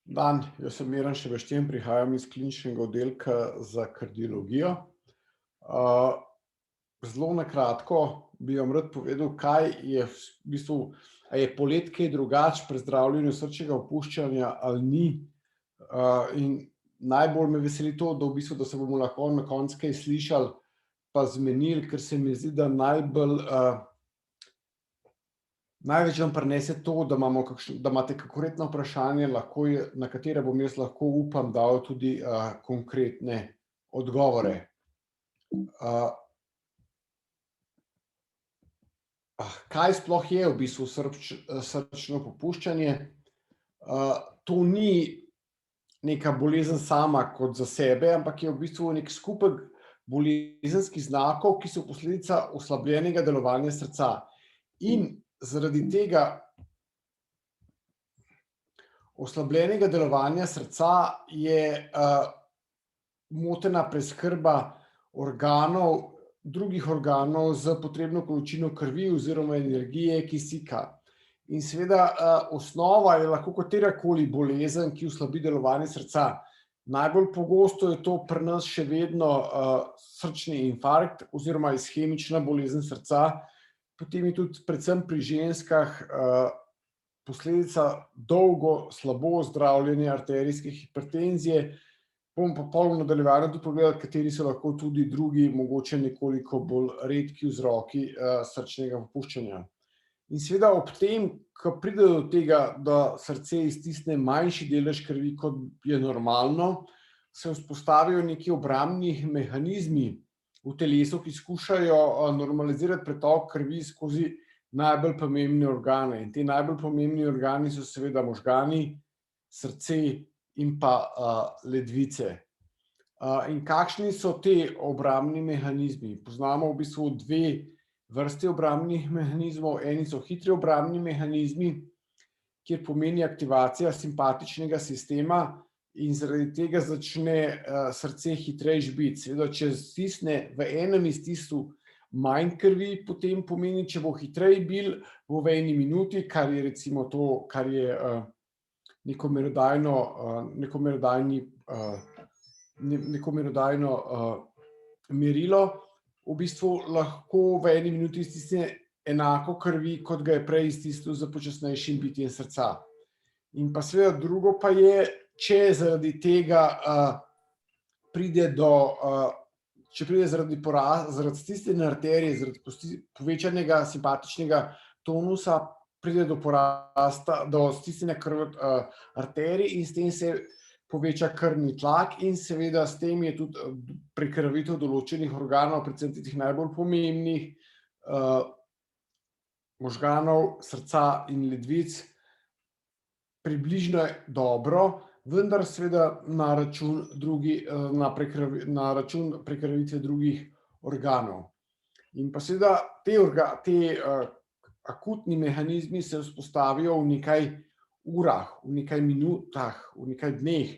Dan, jaz sem Miran Šebešten, prihajam iz kliničnega oddelka za kardiologijo. Zelo na kratko bi vam rad povedal, kaj je v bistvu, a je poleti kaj drugače pri zdravljenju srčnega opuščanja ali ni. In najbolj me veseli to, da v bistvu, da se bomo lahko na koncu kaj slišali pa zmenili, ker se mi zdi, da največ vam prinese to, da imate konkretno vprašanje, na katere bom jaz lahko, upam, dal tudi konkretne odgovore. Kaj sploh je v bistvu srčno popuščanje? To ni neka bolezen sama kot za sebe, ampak je v bistvu nek skupek bolezenskih znakov, ki so posledica oslabljenega delovanja srca. In zaradi tega oslabljenega delovanja srca je motena preskrba drugih organov s potrebno količino krvi oziroma energije, kisika. In seveda osnova je lahko katerakoli bolezen, ki oslabi delovanje srca. Najbolj pogosto je to pri nas še vedno srčni infarkt oziroma ishemična bolezen srca. Potem je tudi predvsem pri ženskah posledica dolgo slabo zdravljenja arterijske hipertenzije. Bom pa pol v nadaljevanju tudi povedal, kateri so lahko tudi drugi, mogoče nekoliko bolj redki vzroki srčnega popuščanja. In seveda ob tem, ko pride do tega, da srce iztisne manjši delež krvi, kot je normalno, se vzpostavijo neki obrambni mehanizmi v telesu, ki skušajo normalizirati pretok krvi skozi najbolj pomembne organe. In ti najbolj pomembni organi so seveda možgani, srce in pa ledvice. In kakšni so ti obrambni mehanizmi? Poznamo v bistvu dve vrste obrambnih mehanizmov. Eni so hitri obrambni mehanizmi, kjer pomeni aktivacija simpatičnega sistema in zaradi tega začne srce hitreje biti. Seveda, če stisne v enem iztisku manj krvi, potem pomeni, če bo hitreje bil, bo v eni minuti, kar je recimo to, kar je neko merodajno merilo, v bistvu lahko v eni minuti iztisne enako krvi, kot ga je prej iztisnil z počasnejšim bitjem srca. In pa seveda drugo pa je, če zaradi tega pride zaradi stisnjene arterije, zaradi povečanega simpatičnega tonusa, pride do porasta, do stisnjenja arterij in s tem se poveča krvni tlak in seveda s tem je tudi prekrvavitev določenih organov, predvsem tistih najbolj pomembnih možganov, srca in ledvic, približno dobro, vendar seveda na račun prekrvavitve drugih organov. In pa seveda ti akutni mehanizmi se vzpostavijo v nekaj urah, v nekaj minutah, v nekaj dneh.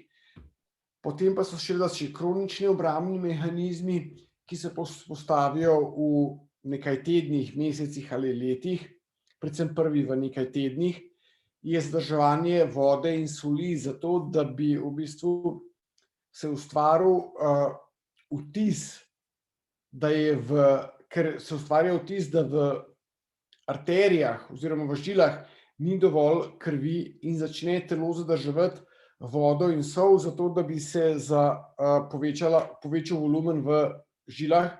Potem pa so seveda še kronični obrambni mehanizmi, ki se vzpostavijo v nekaj tednih, mesecih ali letih, predvsem prvi v nekaj tednih, je zadrževanje vode in soli, zato da bi v bistvu se ustvaril vtis, ker se ustvarja vtis, da v arterijah oziroma v žilah ni dovolj krvi in začne telo zadrževati vodo in sol, zato da bi se povečal volumen v žilah,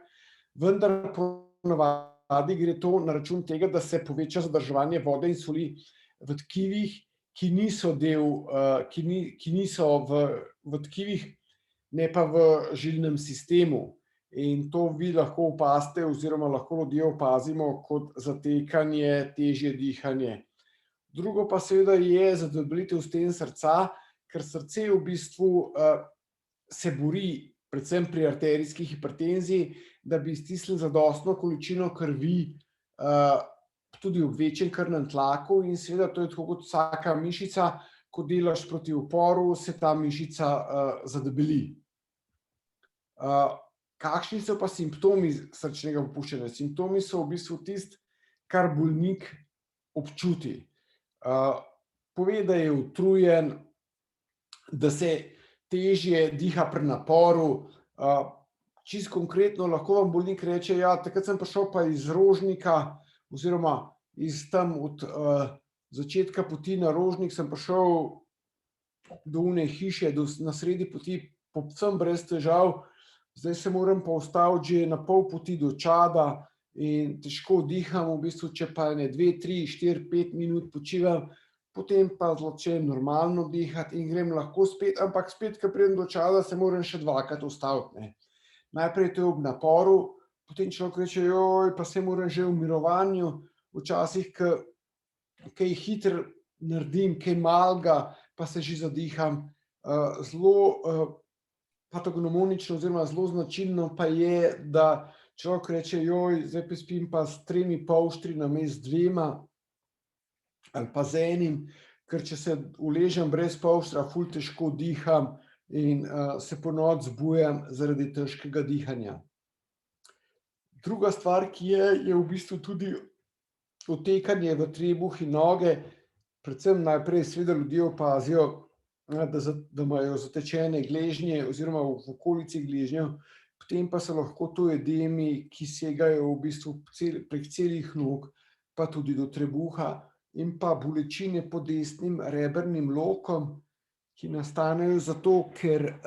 vendar ponavadi gre to na račun tega, da se poveča zadrževanje vode in soli v tkivih, ki niso v tkivih, ne pa v žilnem sistemu. In to vi lahko opazite oziroma lahko ljudje opazimo kot zatekanje, težje dihanje. Drugo pa seveda je zadebelitev sten srca, ker srce v bistvu se bori, predvsem pri arterijski hipertenziji, da bi stisnilo zadostno količino krvi tudi v večjem krvnem tlaku in seveda to je tako kot vsaka mišica, ko delaš proti uporu, se ta mišica zadebeli. Kakšni so pa simptomi srčnega popuščanja? Simptomi so v bistvu tisto, kar bolnik občuti. Pove, da je utrujen, da se težje diha pri naporu. Čisto konkretno lahko vam bolnik reče, ja, takrat sem prišel pa iz Rožnika oziroma iz tam od začetka poti na Rožnik sem prišel do one hiše, na sredi poti, povsem brez težav, zdaj se moram pa ustaviti že na pol poti do Čada in težko diham, v bistvu, če pa 2, 3, 4, 5 minut počivam, potem pa začnem normalno dihati in grem lahko spet, ampak spet, ko pridem do Čada, se moram še 2-krat ustaviti, ne. Najprej to je ob naporu, potem človek reče, joj, pa saj moram že v mirovanju, včasih, kaj hitro naredim, kaj malega, pa se že zadiham. Zelo patognomonično oziroma zelo značilno pa je, da človek reče, joj, zdaj pa spim pa s 3 polštri namesto 2 ali pa z enim, ker če se uležem brez polštra, ful težko diham in se ponoči zbujam zaradi težkega dihanja. Druga stvar, ki je v bistvu tudi otekanje v trebuh in noge, predvsem najprej seveda ljudje opazijo, da imajo zatečene gležnje oziroma v okolici gležnjev, potem pa so lahko to edemi, ki segajo v bistvu prek celih nog, pa tudi do trebuha, in pa bolečine pod desnim rebrnim lokom, ki nastanejo zato, ker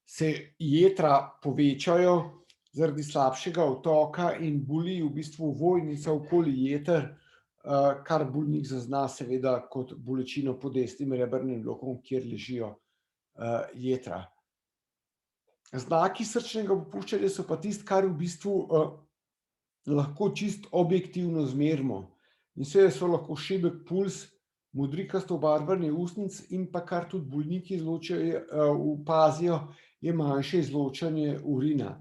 se jetra povečajo zaradi slabšega odtoka in boli v bistvu ovojnica okoli jeter, kar bolnik zazna seveda kot bolečino pod desnim rebrnim lokom, kjer ležijo jetra. Znaki srčnega popuščanja so pa tisto, kar v bistvu lahko čisto objektivno izmerimo. In seveda so lahko šibek pulz, modrikasto obarvanje ustnic in pa kar tudi bolniki opazijo, je manjše izločanje urina.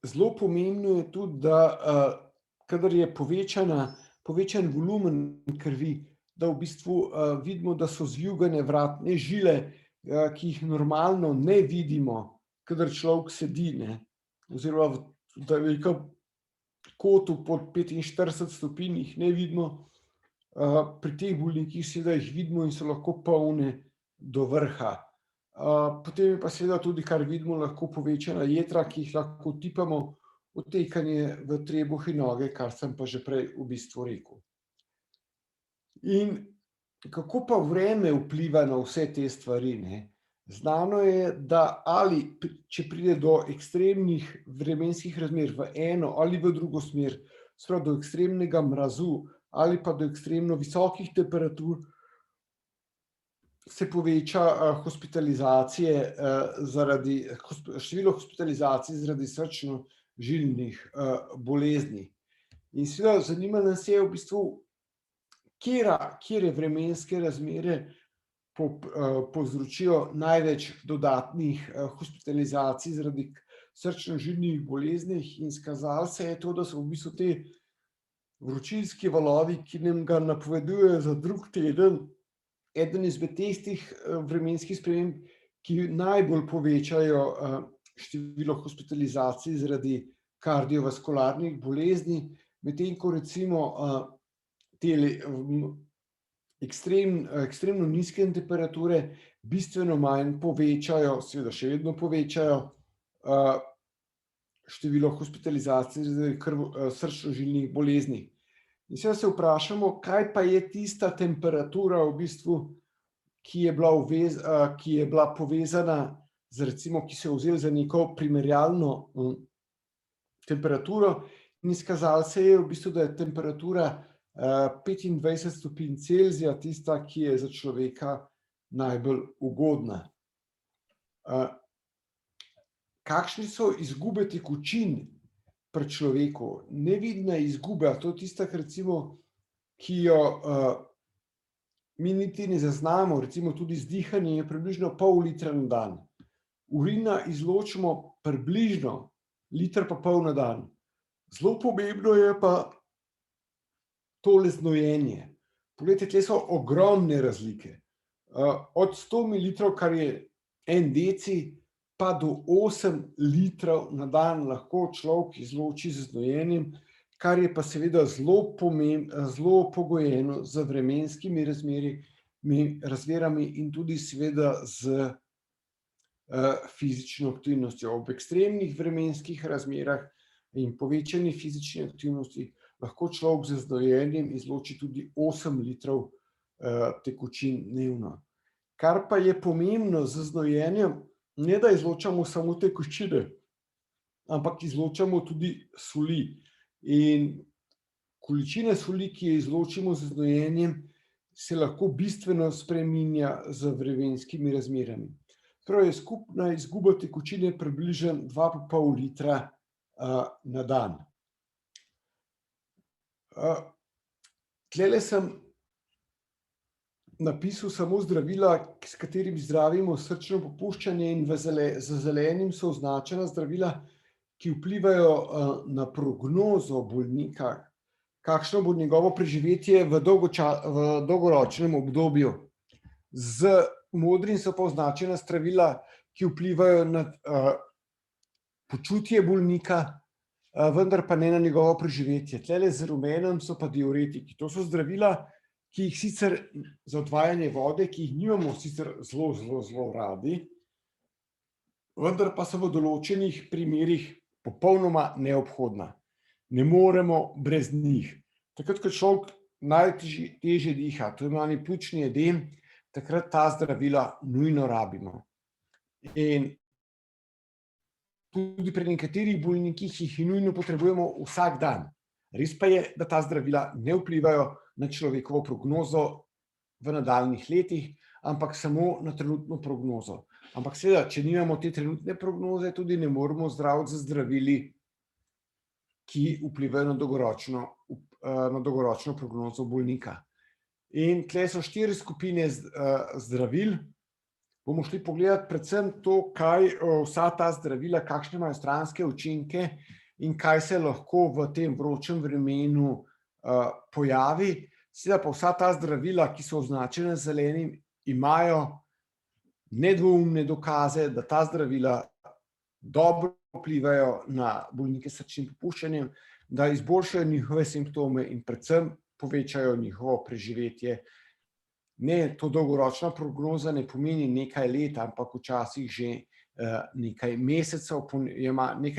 Zelo pomembno je tudi, da kadar je povečan volumen krvi, da v bistvu vidimo, da so zvijugane vratne žile, ki jih normalno ne vidimo, kadar človek sedi, ne, oziroma v velikem kotu pod 45 stopinj jih ne vidimo. Pri teh bolnikih seveda jih vidimo in so lahko polne do vrha. Potem je pa seveda tudi, kar vidimo, lahko povečana jetra, ki jih lahko otipamo, otekanje v trebuh in noge, kar sem pa že prej v bistvu rekel. In kako pa vreme vpliva na vse te stvari, ne? Znano je, da ali če pride do ekstremnih vremenskih razmer v eno ali v drugo smer, se pravi do ekstremnega mrazu ali pa do ekstremno visokih temperatur, se poveča število hospitalizacij zaradi srčno-žilnih bolezni. In seveda zanima nas je v bistvu, katere vremenske razmere povzročijo največ dodatnih hospitalizacij zaradi srčno-žilnih bolezni in izkazalo se je to, da so v bistvu te vročinski valovi, ki nam ga napovedujejo za drug teden, eden izmed tistih vremenskih sprememb, ki najbolj povečajo število hospitalizacij zaradi kardiovaskularnih bolezni, medtem ko recimo tele ekstremno nizke temperature bistveno manj povečajo, seveda še vedno povečajo število hospitalizacij zaradi srčno-žilnih bolezni. In seveda se vprašamo, kaj pa je tista temperatura v bistvu, ki je bila povezana z recimo, ki so jo vzeli za neko primerjalno temperaturo in izkazalo se je v bistvu, da je temperatura 25 stopinj Celzija tista, ki je za človeka najbolj ugodna. Kakšne so izgube tekočin pri človeku? Nevidna izguba, to je tista, recimo, ki jo mi niti ne zaznamo, recimo tudi z dihanjem, je približno pol litra na dan. Urina izločimo približno liter pa pol na dan. Zelo pomembno je pa tole znojenje. Poglejte, tule so ogromne razlike. Od 100 mililitrov, kar je 1 deci, pa do 8 litrov na dan lahko človek izloči z znojenjem, kar je pa seveda zelo pogojeno z vremenskimi razmerami in tudi seveda z fizično aktivnostjo. Ob ekstremnih vremenskih razmerah in povečani fizični aktivnosti lahko človek z znojenjem izloči tudi 8 litrov tekočin dnevno. Kar pa je pomembno z znojenjem, ne da izločamo samo tekočine, ampak izločamo tudi soli. In količina soli, ki jo izločimo z znojenjem, se lahko bistveno spreminja z vremenskimi razmerami. Torej, skupna izguba tekočine je približno 2,5 litra na dan. Tlele sem napisal samo zdravila, s katerimi zdravimo srčno popuščanje, in z zelenim so označena zdravila, ki vplivajo na prognozo bolnika, kakšno bo njegovo preživetje v dolgoročnem obdobju. Z modrim so pa označena zdravila, ki vplivajo na počutje bolnika, vendar pa ne na njegovo preživetje. Tlele z rumenim so pa diuretiki. To so zdravila, ki jih sicer za odvajanje vode, ki jih nimamo sicer zelo radi, vendar pa so v določenih primerih popolnoma neobhodna. Ne moremo brez njih. Takrat, ko človek najtežje diha, to je pljučni edem, takrat ta zdravila nujno rabimo. In tudi pri nekaterih bolnikih jih nujno potrebujemo vsak dan. Res pa je, da ta zdravila ne vplivajo na človekovo prognozo v nadaljnjih letih, ampak samo na trenutno prognozo. Ampak seveda, če nimamo te trenutne prognoze, tudi ne moremo zdraviti z zdravili, ki vplivajo na dolgoročno prognozo bolnika. In tle so 4 skupine zdravil. Bomo šli pogledati predvsem to, kaj vsa ta zdravila, kakšne imajo stranske učinke in kaj se lahko v tem vročem vremenu pojavi. Seveda pa vsa ta zdravila, ki so označena z zelenim, imajo nedvoumne dokaze, da ta zdravila dobro vplivajo na bolnike s srčnim popuščanjem, da izboljšajo njihove simptome in predvsem povečajo njihovo preživetje. Ne, to dolgoročna prognoza ne pomeni nekaj let, ampak včasih že nekaj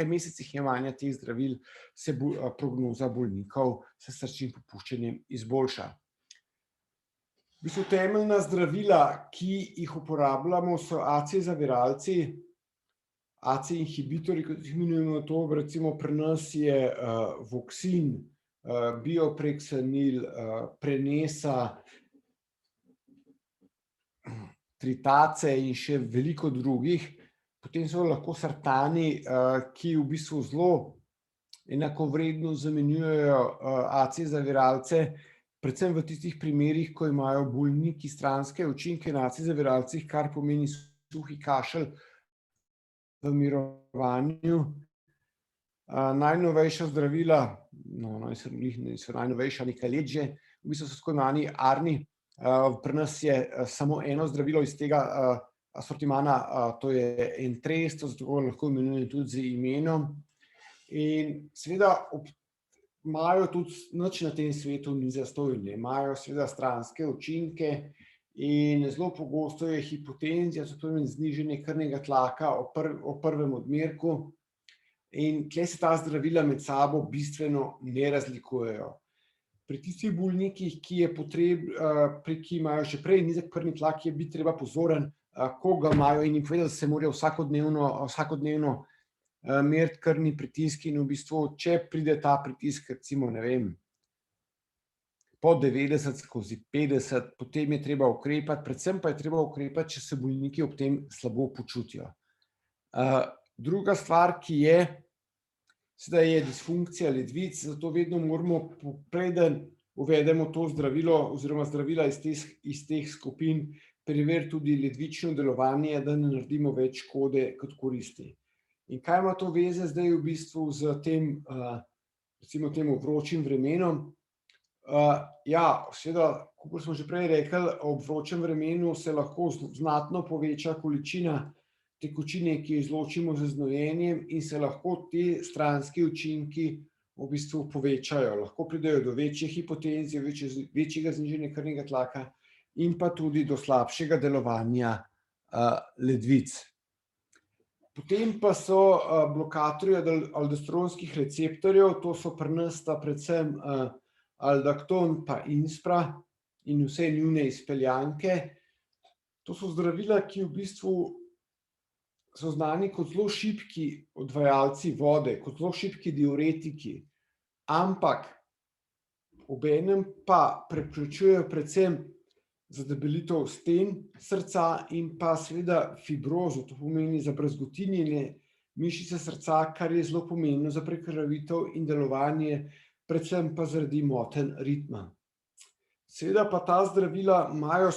mesecih jemanja teh zdravil se prognoza bolnikov s srčnim popuščanjem izboljša. V bistvu temeljna zdravila, ki jih uporabljamo, so AC zaviralci, AC inhibitorji, kot jih imenujemo, to recimo pri nas je Voxin, Bioprexanil, Prenesa, Tritace in še veliko drugih. Potem so lahko sartani, ki v bistvu zelo enakovredno zamenjujejo AC zaviralce, predvsem v tistih primerih, ko imajo bolniki stranske učinke na AC zaviralcih, kar pomeni suhi kašelj v mirovanju. Najnovejša zdravila, niso najnovejša, nekaj let že, v bistvu so tako imenovani ARNI. Pri nas je samo eno zdravilo iz tega asortimana, to je Entresto, zato ga lahko imenujem tudi z imenom. In seveda imajo tudi nič na tem svetu ni zastonj, imajo seveda stranske učinke in zelo pogosto je hipotenzija, to pomeni znižanje krvnega tlaka ob prvem odmerku, in tle se ta zdravila med sabo bistveno ne razlikujejo. Pri tistih bolnikih, ki imajo že prej nizek krvni tlak, je biti treba pozoren, ko ga imajo, in jim povedati, da se morajo vsakodnevno meriti krvni pritisk, in v bistvu, če pride ta pritisk, recimo, ne vem, po 90/50, potem je treba ukrepati, predvsem pa je treba ukrepati, če se bolniki ob tem slabo počutijo. Druga stvar, ki je, sedaj je disfunkcija ledvic, zato vedno moramo, preden uvedemo to zdravilo oziroma zdravila iz teh skupin, preveriti tudi ledvično delovanje, da ne naredimo več škode kot koristi. In kaj ima to veze zdaj v bistvu z tem, recimo temu vročim vremenom? Ja, seveda, kot smo že prej rekli, ob vročem vremenu se lahko znatno poveča količina tekočine, ki jo izločimo z znojenjem in se lahko te stranski učinki v bistvu povečajo. Lahko pridejo do večje hipotenzije, večjega znižanja krvnega tlaka in pa tudi do slabšega delovanja ledvic. Potem pa so blokatorji aldosteronskih receptorjev, to so pri nas predvsem aldakton pa inspra in vse njune izpeljanke. To so zdravila, ki v bistvu so znani kot zelo šibki odvajalci vode, kot zelo šibki diuretiki, ampak obenem pa preprečujejo predvsem zadebelitev sten srca in pa seveda fibrozo, to pomeni zabrazgotinjenje mišice srca, kar je zelo pomembno za prekrvavitev in delovanje, predvsem pa zaradi motenj ritma. Seveda pa ta zdravila imajo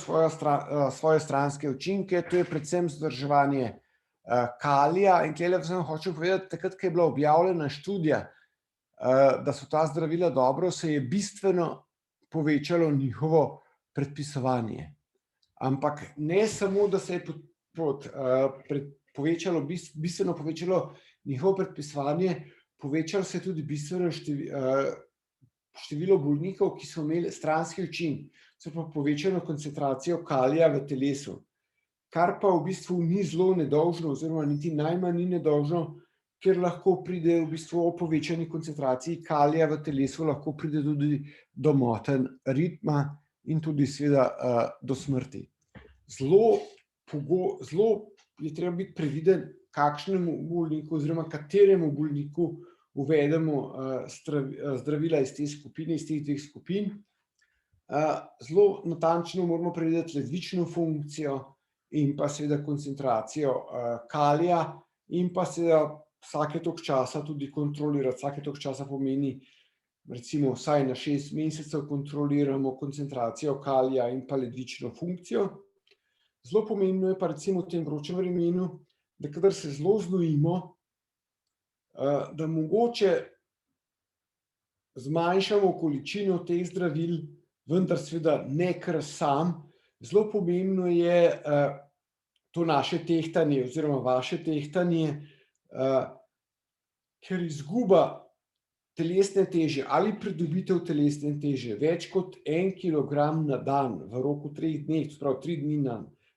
svoje stranske učinke, to je predvsem zadrževanje kalija in tukaj vam hočem povedati, takrat, ko je bila objavljena študija, da so ta zdravila dobro, se je bistveno povečalo njihovo predpisovanje. Ampak ne samo, da se je bistveno povečalo njihovo predpisovanje, povečalo se je tudi bistveno število bolnikov, ki so imeli stranski učinek, so pa povečano koncentracijo kalija v telesu, kar pa v bistvu ni zelo nedolžno oziroma niti najmanj ni nedolžno, ker lahko pride v bistvu o povečani koncentraciji kalija v telesu, lahko pride tudi do motenj ritma in tudi seveda do smrti. Zelo je treba biti previden, kakšnemu bolniku oziroma kateremu bolniku uvedemo zdravila iz te skupine, iz teh dveh skupin. Zelo natančno moramo preveriti ledvično funkcijo in pa seveda koncentracijo kalija in pa seveda vsake toliko časa tudi kontrolirati. Vsake toliko časa pomeni, recimo vsaj na 6 mesecev kontroliramo koncentracijo kalija in pa ledvično funkcijo. Zelo pomembno je pa recimo v tem vročem vremenu, da kadar se zelo znojimo, da mogoče zmanjšamo količino teh zdravil, vendar seveda ne kar sam. Zelo pomembno je to naše tehtanje oziroma vaše tehtanje, ker izguba telesne teže ali pridobitev telesne teže več kot 1 kilogram na dan v roku 3 dneh, to se pravi 3 dni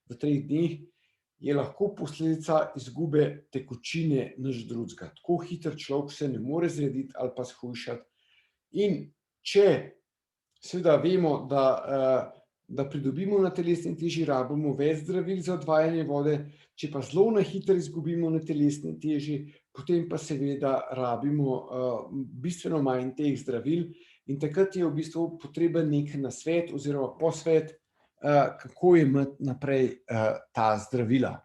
v 3 dneh, je lahko posledica izgube tekočine nič drugega. Tako hiter človek se ne more zrediti ali pa shujšati. In če seveda vemo, da pridobimo na telesni teži, rabimo več zdravil za odvajanje vode, če pa zelo na hitro izgubimo na telesni teži, potem pa seveda rabimo bistveno manj teh zdravil in takrat je v bistvu potreben nek nasvet oziroma posvet, kako imeti naprej ta zdravila.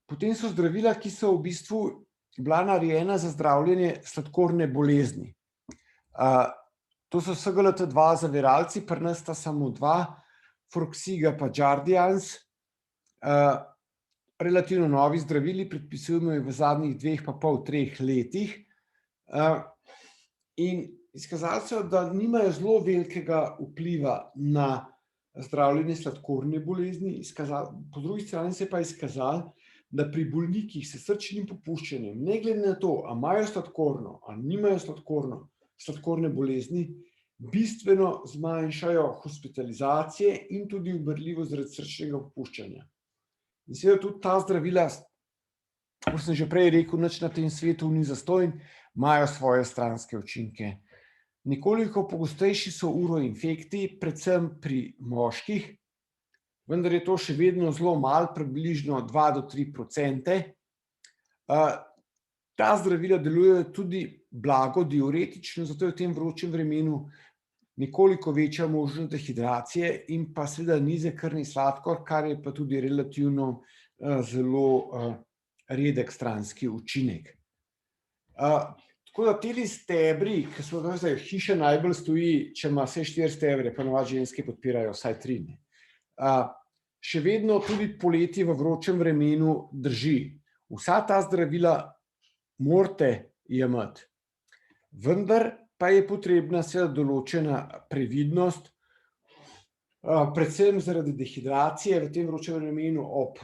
Potem so zdravila, ki so v bistvu bila narejena za zdravljenje sladkorne bolezni. To so SGLT2 zaviralci, pri nas sta samo 2, Forxiga pa Jardiance. Relativno novi zdravili, predpisujemo jih v zadnjih 2,5–3 letih. In izkazalo se je, da nimajo zelo velikega vpliva na zdravljenje sladkorne bolezni, po drugi strani se je pa izkazalo, da pri bolnikih s srčnim popuščanjem, ne glede na to, ali imajo sladkorno ali nimajo sladkorne bolezni, bistveno zmanjšajo hospitalizacije in tudi umrljivost zaradi srčnega popuščanja. In seveda tudi ta zdravila, kot sem že prej rekel, nič na tem svetu ni zastonj, imajo svoje stranske učinke. Nekoliko pogostejši so uroinfekti, predvsem pri moških, vendar je to še vedno zelo malo, približno 2–3%. Ta zdravila delujejo tudi blago diuretično, zato je v tem vročem vremenu nekoliko večja možnost dehidracije in pa seveda nizek krvni sladkor, kar je pa tudi relativno zelo redek stranski učinek. Tako da teli stebri, ki smo zdaj, hiša najbolj stoji, če ima vse 4 stebre, pa navadno ženske podpirajo vsaj 3. Še vedno tudi poleti v vročem vremenu drži. Vsa ta zdravila morate jemati, vendar pa je potrebna seveda določena previdnost, predvsem zaradi dehidracije v tem vročem vremenu ob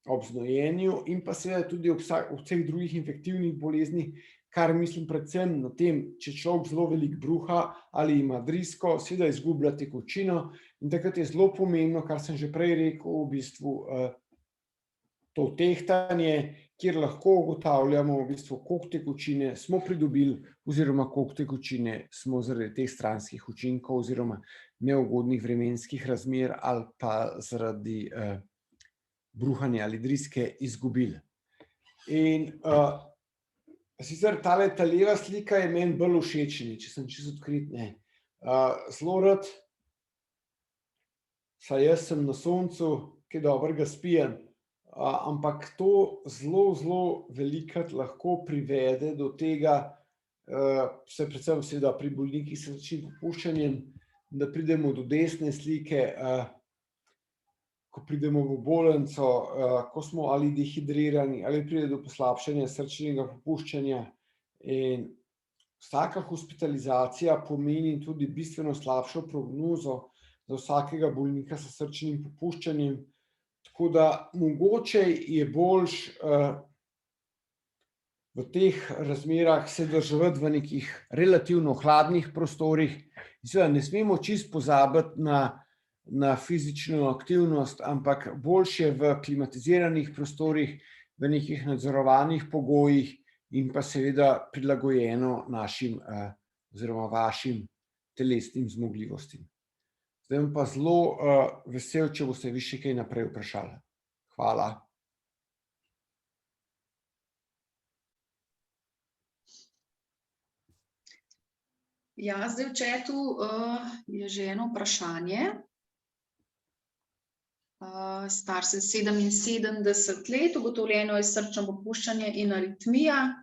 ob znojenju in pa seveda tudi ob vseh drugih infektivnih boleznih, kar mislim predvsem na tem, če človek zelo veliko bruha ali ima drisko, seveda izgublja tekočino in takrat je zelo pomembno, kar sem že prej rekel, v bistvu to tehtanje, kjer lahko ugotavljamo v bistvu, koliko tekočine smo pridobili oziroma koliko tekočine smo zaradi teh stranskih učinkov oziroma neugodnih vremenskih razmer ali pa zaradi bruhanja ali driske izgubili. In sicer ta leva slika je meni bolj všečna, če sem čisto odkrit, ne. Zelo rad, saj jaz sem na soncu, kaj dobrega spijem, ampak to zelo velikokrat lahko privede do tega, se predvsem seveda pri bolnikih s srčnim popuščanjem, da pridemo do desne slike, ko pridemo v bolnico, ko smo ali dehidrirani, ali pride do poslabšanja srčnega popuščanja. In vsaka hospitalizacija pomeni tudi bistveno slabšo prognozo za vsakega bolnika s srčnim popuščanjem, tako da mogoče je boljše v teh razmerah se zadrževati v nekih relativno hladnih prostorih. Seveda ne smemo čisto pozabiti na fizično aktivnost, ampak boljše v klimatiziranih prostorih, v nekih nadzorovanih pogojih in pa seveda prilagojeno našim oziroma vašim telesnim zmogljivostim. Zdaj bom pa zelo vesel, če boste vi še kaj naprej vprašali. Hvala. Ja, zdaj v chatu je že eno vprašanje. Star sem 77 let, ugotovljeno je srčno popuščanje in aritmija.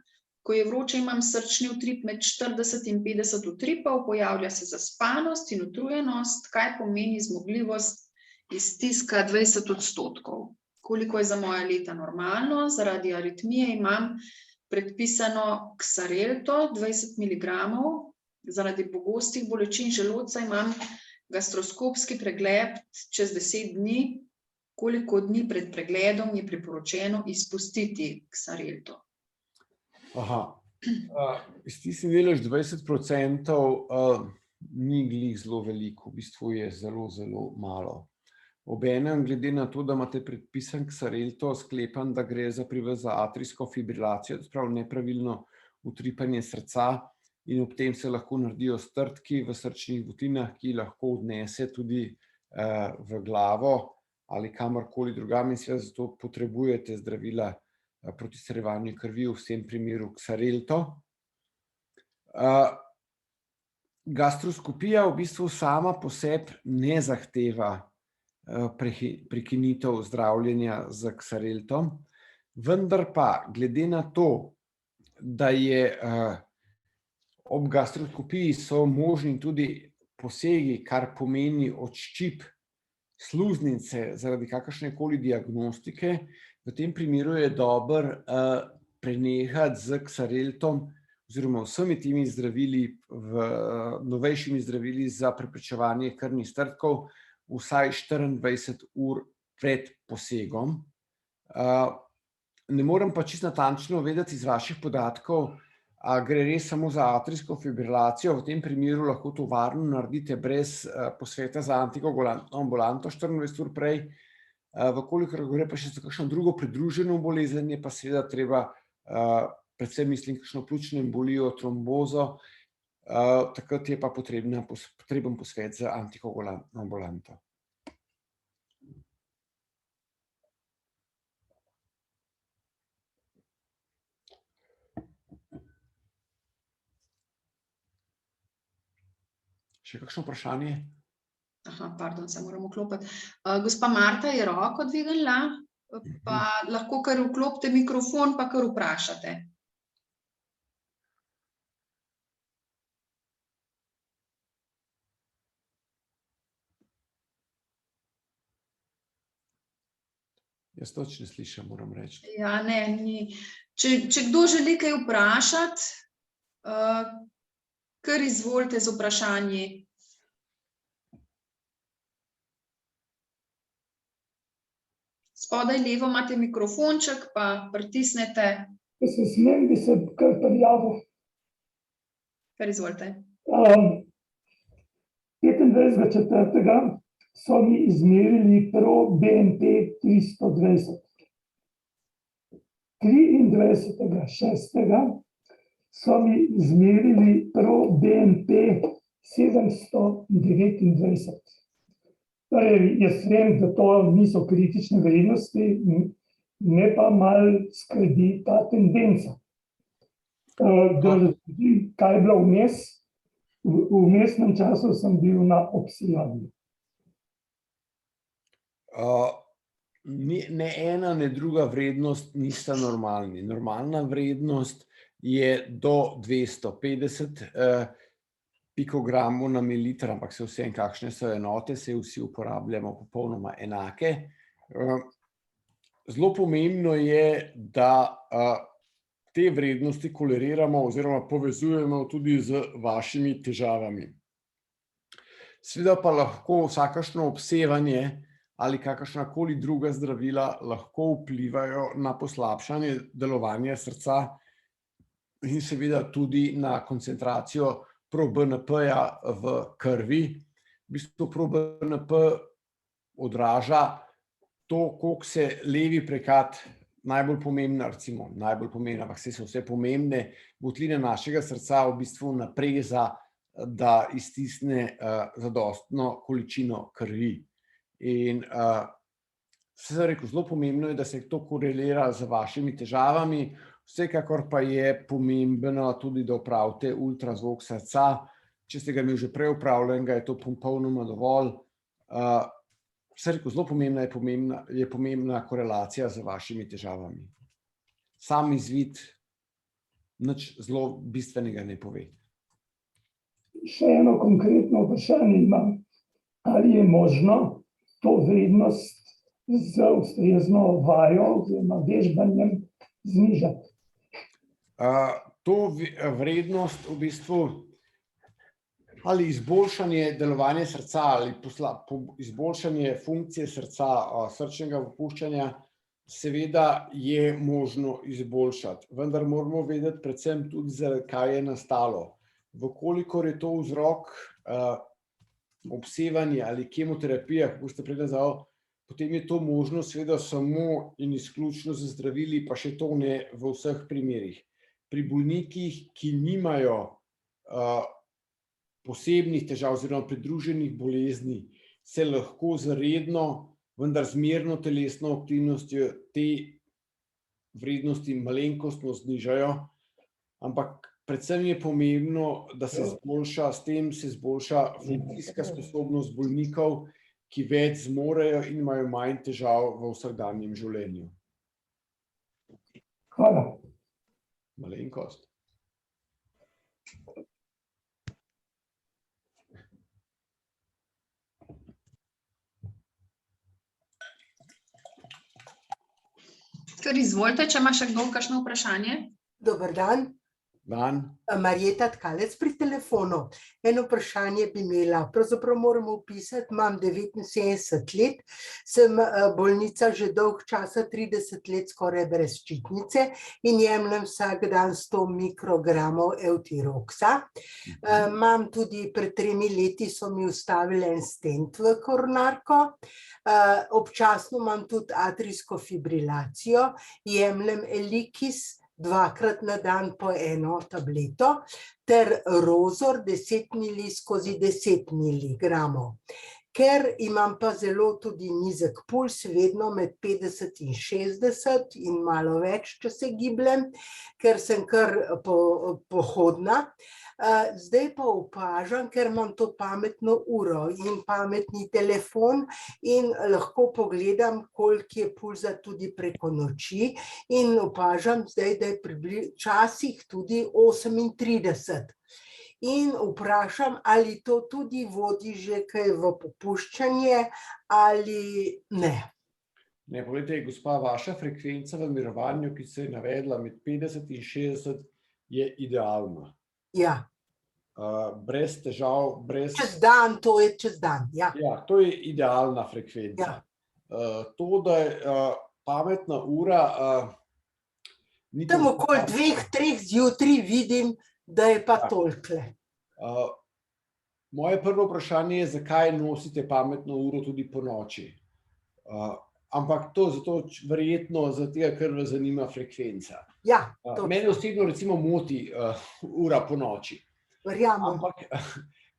Ko je vroče, imam srčni utrip med 40 in 50 utripov, pojavlja se zaspanost in utrujenost. Kaj pomeni zmogljivost iztiska 20%? Koliko je za moja leta normalno? Zaradi aritmije imam predpisano Xarelto 20 mg. Zaradi pogostih bolečin želodca imam gastroskopski pregled čez 10 dni. Koliko dni pred pregledom je priporočeno izpustiti Xarelto? Iztisnjen delež 20% ni glih zelo veliko, v bistvu je zelo malo. Obenem, glede na to, da imate predpisan Xarelto, sklepam, da gre pri vas za atrijsko fibrilacijo, to pravi nepravilno utripanje srca in ob tem se lahko naredijo strdki v srčnih votlinah, ki lahko odnese tudi v glavo ali kamorkoli drugam in seveda zato potrebujete zdravila proti izseljevanju krvi, v vsem primeru Xarelto. Gastroskopija v bistvu sama po sebi ne zahteva prekinitev zdravljenja z Xareltom, vendar pa glede na to, da je ob gastroskopiji so možni tudi posegi, kar pomeni odščip sluznice zaradi kakršnekoli diagnostike, v tem primeru je dobro prenehati z Xareltom oziroma vsemi temi zdravili, novejšimi zdravili za preprečevanje krvnih strdkov vsaj 24 ur pred posegom. Ne morem pa čisto natančno vedeti iz vaših podatkov, a gre res samo za atrijsko fibrilacijo, v tem primeru lahko to varno naredite brez posveta za antikoagulantno ambulanto 24 ur prej. V kolikor gre pa še za kakšno drugo pridruženo bolezen, je pa seveda treba, predvsem mislim kakšno pljučno embolijo, trombozo, takrat je pa potreben posvet za antikoagulantno ambulanto. Še kakšno vprašanje? Pardon, se moram vklopiti. Gospa Marta je roko dvignila, pa lahko kar vklopite mikrofon, pa kar vprašate. Jaz toč ne slišim, moram reči. Ja, ne, ni. Če kdo želi kaj vprašati, kar izvolite z vprašanji. Spodaj levo imate mikrofonček, pa pritisnete, Če se smem, bi se kar prijavil. kar izvolite. 25.4. so mi izmerili pro BNP 320. 23.6. so mi izmerili pro BNP 729. Torej, jaz vem, da to niso kritične vrednosti, me pa malo skrbi ta tendenca. Da razložim, kaj je bilo vmes. V vmesnem času sem bil na obsijanju. Ne ena, ne druga vrednost nista normalni. Normalna vrednost je do 250 pikogramov na mililiter, ampak se vsem, kakšne so enote, se vsi uporabljamo popolnoma enake. Zelo pomembno je, da te vrednosti koleriramo oziroma povezujemo tudi z vašimi težavami. Seveda pa lahko vsakašno obsevanje ali kakršnakoli druga zdravila lahko vplivajo na poslabšanje delovanja srca in seveda tudi na koncentracijo pro-BNP-ja v krvi. V bistvu pro-BNP odraža to, koliko se levi prekat, najbolj pomembna, ampak so vse pomembne, votline našega srca v bistvu napreza, da iztisne zadostno količino krvi. In se sem rekel, zelo pomembno je, da se to korelira z vašimi težavami, vsekakor pa je pomembno tudi, da opravite ultrazvok srca. Če ste ga imeli že prej opravljenega, je to popolnoma dovolj. Se rekel, zelo pomembna korelacija z vašimi težavami. Sam izvid nič zelo bistvenega ne pove. Še eno konkretno vprašanje imam. Ali je možno to vrednost z ustrezno vajo oziroma vežbanjem znižati? To vrednost v bistvu ali izboljšanje delovanja srca ali izboljšanje funkcije srca, srčnega popuščanja, seveda je možno izboljšati, vendar moramo vedeti predvsem tudi, zakaj je nastalo. Vkolikor je to vzrok obsevanja ali kemoterapija, kako ste prej nazval, potem je to možno seveda samo in izključno z zdravili, pa še to ne v vseh primerih. Pri bolnikih, ki nimajo posebnih težav oziroma pridruženih bolezni, se lahko z redno, vendar zmerno telesno aktivnostjo te vrednosti malenkostno znižajo, ampak predvsem je pomembno, da se izboljša, s tem se izboljša funkcijska sposobnost bolnikov, ki več zmorejo in imajo manj težav v vsakdanjem življenju. Hvala. Malenkost. Kar izvolite, če ima še kdo kakšno vprašanje. Dober dan. Dan. Marjeta Tkalec pri telefonu. Eno vprašanje bi imela. Pravzaprav moram opisati, imam 79 let, sem bolnica že dolg časa, 30 let skoraj brez ščitnice in jemljem vsak dan 100 mikrogramov Eutiroxa. Imam tudi pred 3 leti so mi vstavili en stent v koronarko. Občasno imam tudi atrijsko fibrilacijo, jemljem Elikis 2-krat na dan po 1 tableto ter Rozor 10 ml skozi 10 mg. Ker imam pa zelo tudi nizek puls, vedno med 50 in 60 in malo več, če se gibljem, ker sem kar pohodna. Zdaj pa opažam, ker imam to pametno uro in pametni telefon in lahko pogledam, koliko je pulza tudi preko noči in opažam zdaj, da je včasih tudi 38. In vprašam, ali to tudi vodi že kaj v popuščanje ali ne. Ne, povejte, gospa, vaša frekvenca v mirovanju, ki se je navedla med 50 in 60, je idealna. Ja. Brez težav, brez... Čez dan, to je čez dan, ja. Ja, to je idealna frekvenca. To, da je pametna ura, ni Tam to okoli 2-3 zjutraj vidim, da je pa Ja. tolikle. Moje prvo vprašanje je, zakaj nosite pametno uro tudi ponoči. Ampak to zato verjetno zato, ker vas zanima frekvenca. Ja, Mene točno, osebno recimo moti ura ponoči. verjamem. Ampak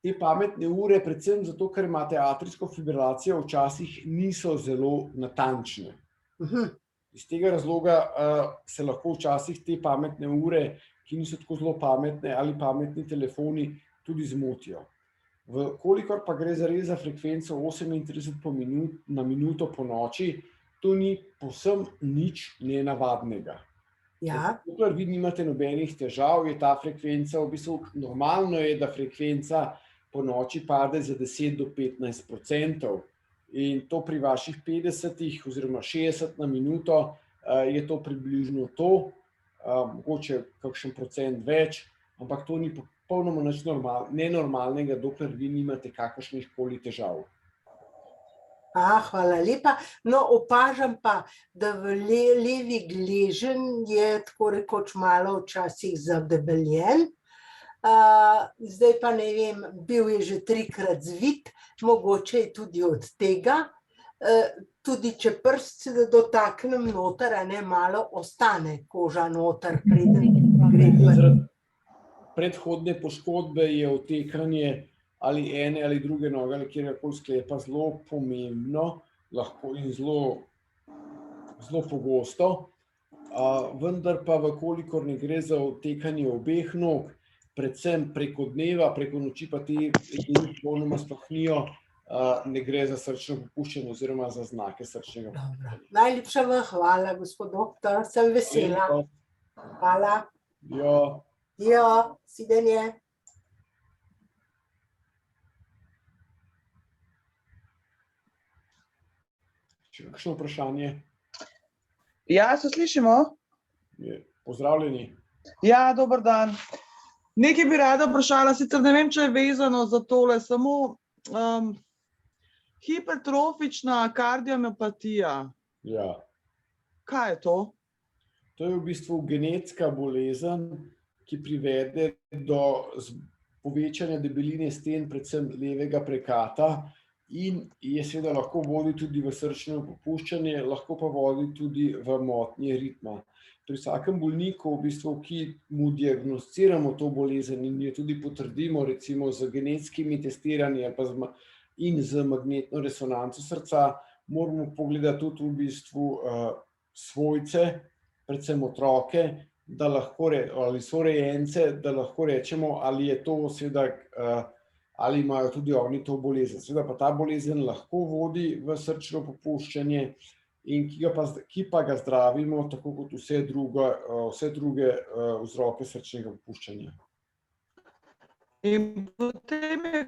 te pametne ure, predvsem zato, ker imate atrijsko fibrilacijo, včasih niso zelo natančne. Iz tega razloga se lahko včasih te pametne ure, ki niso tako zelo pametne, ali pametni telefoni tudi zmotijo. Kolikor pa gre zares za frekvenco 38 na minuto po noči, to ni povsem nič nenavadnega. Ja, Dokler vi nimate nobenih težav, je ta frekvenca v bistvu normalno je, da frekvenca po noči pade za 10 do 15%. In to pri vaših 50 oziroma 60 na minuto je to približno to, mogoče kakšen procent več, ampak to ni popolnoma nič nenormalnega, dokler vi nimate kakršnih koli težav. hvala lepa. No, opažam pa, da v levi gleženj je tako rekoč malo včasih zadebeljen. Zdaj pa ne vem, bil je že 3-krat zvit, mogoče je tudi od tega. Tudi če prst se dotaknem noter, a ne, malo ostane koža noter, preden gre ven. Zaradi predhodne poškodbe je otekanje ali ene ali druge noge ali kjerkoli sklepa zelo pomembno, lahko in zelo pogosto, vendar pa v kolikor ne gre za otekanje obeh nog, predvsem preko dneva, preko noči pa te popolnoma sploh nijo, ne gre za srčno popuščanje oziroma za znake srčnega popuščanja. Najlepša vam hvala, gospod doktor, sem vesela. Hvala. Ja, videnje. Še kakšno vprašanje? Ja, se slišimo? Pozdravljeni. Ja, dober dan. Nekaj bi rada vprašala, sicer ne vem, če je vezano za tole, samo hipertrofična kardiomiopatija. Ja. Kaj je to? To je v bistvu genetska bolezen, ki privede do povečanja debeline sten, predvsem levega prekata, in je seveda lahko vodi tudi v srčno popuščanje, lahko pa vodi tudi v motnje ritma. Pri vsakem bolniku, v bistvu, ki mu diagnosticiramo to bolezen in jo tudi potrdimo, recimo z genetskimi testiranji in z magnetno resonanco srca, moramo pogledati tudi v bistvu svojce, predvsem otroke, da lahko ali sorejence, da lahko rečemo, ali je to seveda, ali imajo tudi oni to bolezen. Seveda pa ta bolezen lahko vodi v srčno popuščanje in ki pa ga zdravimo, tako kot vse druge vzroke srčnega popuščanja. In potem je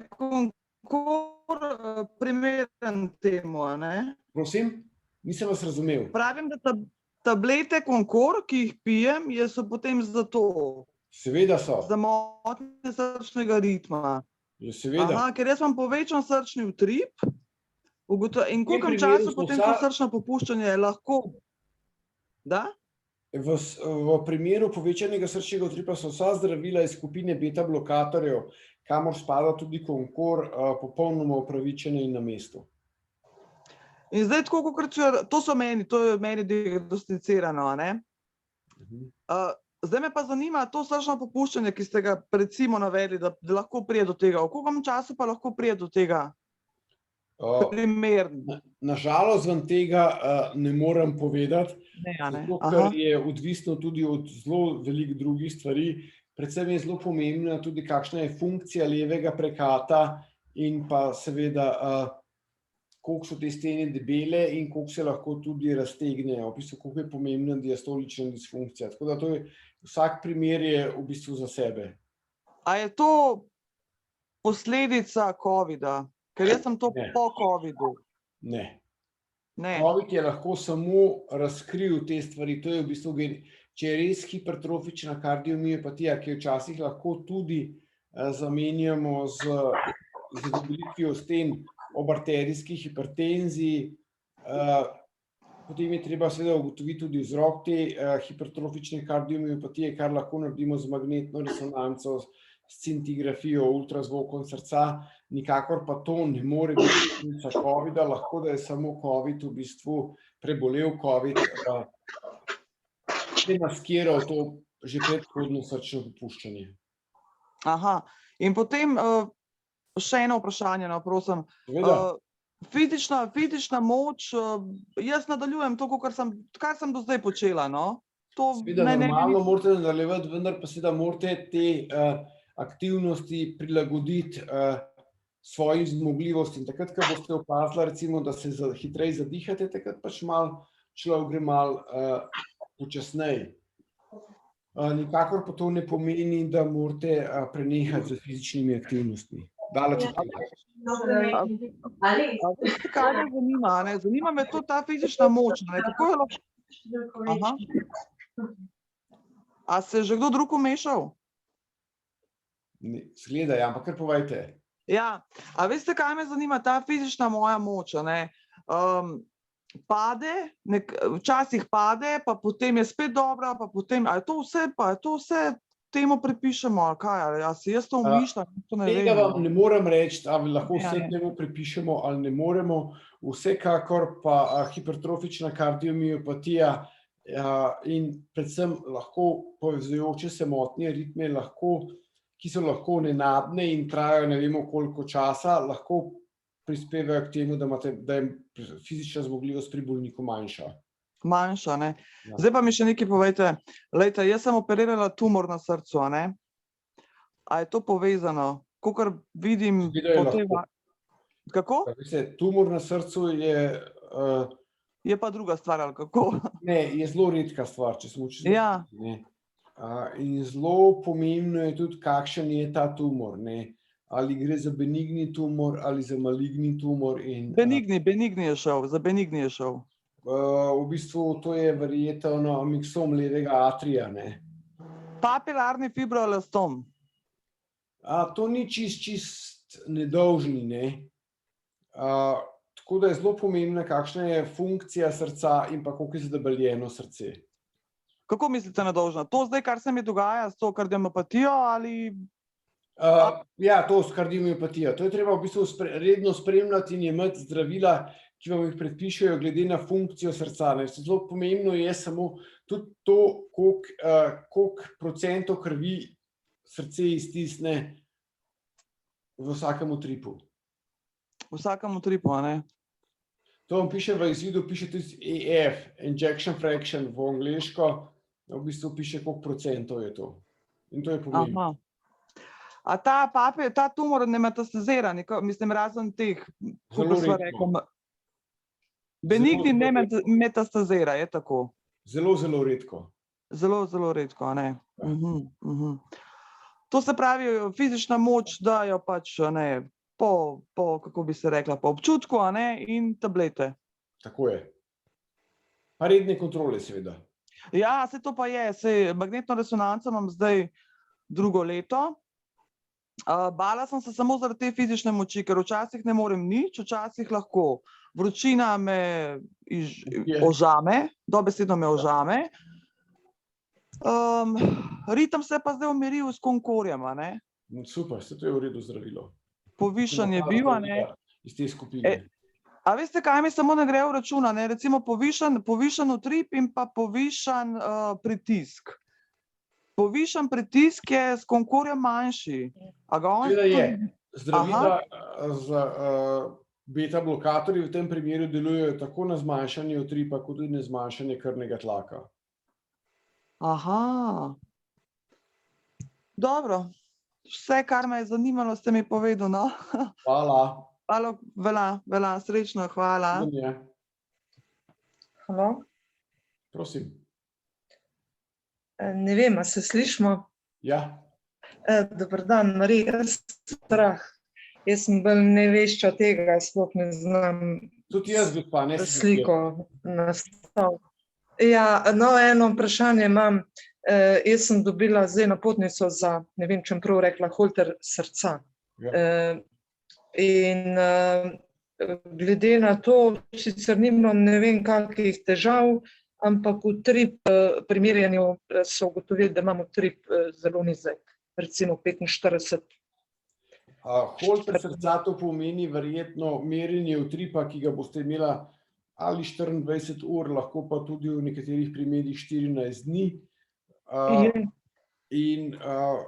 Concor primeren temu, a ne? Prosim, nisem vas razumel. Pravim, da tablete Concor, ki jih pijem, so potem za to. Seveda so. Za motnje srčnega ritma. Seveda. Ker jaz imam povečan srčni utrip, in koliko časa potem to srčno popuščanje lahko? Da? V primeru povečanega srčnega utripa so vsa zdravila iz skupine beta blokatorjev, kamor spada tudi Concor, popolnoma upravičene in na mestu. In zdaj tako, to je meni diagnosticirano, a ne? Zdaj me pa zanima to srčno popuščanje, ki ste ga recimo navedli, da lahko pride do tega. V koliko času pa lahko pride do tega? Primerno. Na žalost vam tega ne morem povedati, zato ker je odvisno tudi od zelo veliko drugih stvari. Predvsem je zelo pomembna tudi, kakšna je funkcija levega prekata in pa seveda, koliko so te stene debele in koliko se lahko tudi raztegnejo. V bistvu, koliko je pomembna diastolična disfunkcija. Tako da vsak primer je v bistvu za sebe. A je to posledica covida? Ker jaz sem to po covidu. Ne. Covid je lahko samo razkril te stvari. To je v bistvu, če je res hipertrofična kardiomiopatija, ki jo včasih lahko tudi zamenjamo z debelitvijo sten ob arterijski hipertenziji, Potem je treba seveda ugotoviti tudi vzrok te hipertrofične kardiomiopatije, kar lahko naredimo z magnetno resonanco, s scintigrafijo, ultrazvokom srca, nikakor pa to ne more biti posledica covida, lahko da je samo covid v bistvu prebolel covid, ki je maskiral to že predhodno srčno popuščanje. Aha, in potem še eno vprašanje, no, prosim. Seveda. Fizična moč, jaz nadaljujem to, kar sem do zdaj počela, no. To Seveda normalno morate nadaljevati, vendar pa seveda morate te aktivnosti prilagoditi svojim zmogljivostim. Takrat, ko boste opazili, recimo, da se hitreje zadihate, takrat pač človek gre malo počasneje. Nikakor pa to ne pomeni, da morate prenehati z fizičnimi aktivnostmi. Daleč od tega. Kaj me zanima, ne? Zanima me to ta fizična moč, ne? Kako je lahko... Aha. A se je že kdo drug umešal? Zgleda, ja, ampak kar povejte. Ja, a veste, kaj me zanima, ta fizična moja moč, ne? Pade, včasih pade, pa potem je spet dobra, pa potem, a je to vse temu pripišemo, ali kaj, a si jaz to umišljam, to ne vem. Tega vam ne morem reči, ali lahko vse temu pripišemo ali ne moremo, vsekakor pa hipertrofična kardiomiopatija in predvsem lahko povezujoče se motnje ritme, ki so lahko nenadne in trajajo ne vemo koliko časa, lahko prispevajo k temu, da je fizična zmogljivost pri bolniku manjša. Manjša, ne. Zdaj pa mi še nekaj povejte. Glejte, jaz sem operirala tumor na srcu, a ne? A je to povezano? Kakor vidim po tej... Kako? Tumor na srcu je... Je pa druga stvar, ali kako? Ne, je zelo redka stvar, če smo učili. Ja. In zelo pomembno je tudi, kakšen je ta tumor, ne? Ali gre za benigni tumor ali za maligni tumor. Benigni je šel, za benigni je šel. V bistvu to je verjetno miksom levega atrija, ne. Papilarni fibroelastom. To ni čist nedolžni, ne. Tako da je zelo pomembna, kakšna je funkcija srca in pa koliko je zadebeljeno srce. Kako mislite nedolžna? To zdaj, kar se mi dogaja s to kardiomiopatijo ali... Ja, to s kardiomiopatijo. To je treba v bistvu redno spremljati in imeti zdravila, ki vam jih predpišejo glede na funkcijo srca. Zelo pomembno je samo tudi to, koliko procentov krvi srce iztisne v vsakem utripu. V vsakem utripu, a ne? To vam piše v izvidu, piše tudi EF, injection fraction v angleško, v bistvu piše, koliko procentov je to. In to je pomembno. A ta tumor ne metastazira, mislim, razen teh, kako sva rekel, benigni ne metastazira, je tako? Zelo, zelo redko. Zelo redko, a ne? To se pravi, fizična moč dajo pač, ne, po, kako bi se rekla, po občutku, a ne, in tablete. Tako je. Pa redne kontrole, seveda. Ja, saj to pa je, magnetno resonanco imam zdaj drugo leto. Bala sem se samo zaradi te fizične moči, ker včasih ne morem nič, včasih lahko. Vročina me ožame, dobesedno me ožame. Ritem se pa zdaj umiril s konkorjem, a ne? Super, se to je v redu zdravilo. Povišan je bil, a ne? Iz te skupine. A veste, kaj mi samo ne gre v računa, ne? Recimo povišan utrip in pa povišan pritisk. Povišan pritisk je s konkorjem manjši. Seveda je. Zdravila za beta blokatorji v tem primeru delujejo tako na zmanjšanje utripa, kot tudi na zmanjšanje krvnega tlaka. Aha. Dobro. Vse, kar me je zanimalo, ste mi povedali, no. Hvala. Hvala, srečno, hvala. Halo? Prosim. Ne vem, a se slišimo? Ja. Dober dan, Marija, strah. Jaz sem bolj nevešča tega, sploh ne znam Tudi jaz, gospa, ne sliko nastaviti. Ja, no, eno vprašanje imam. Jaz sem dobila zdaj napotnico za, ne vem, če prav rekla, holter srca. Ja. In glede na to, sicer nimam ne vem kakih težav, ampak utrip primerjanju so ugotovili, da imam utrip zelo nizek, recimo 45. Holter srca to pomeni verjetno merjenje utripa, ki ga boste imela ali 24 ur, lahko pa tudi v nekaterih primerih 14 dni. In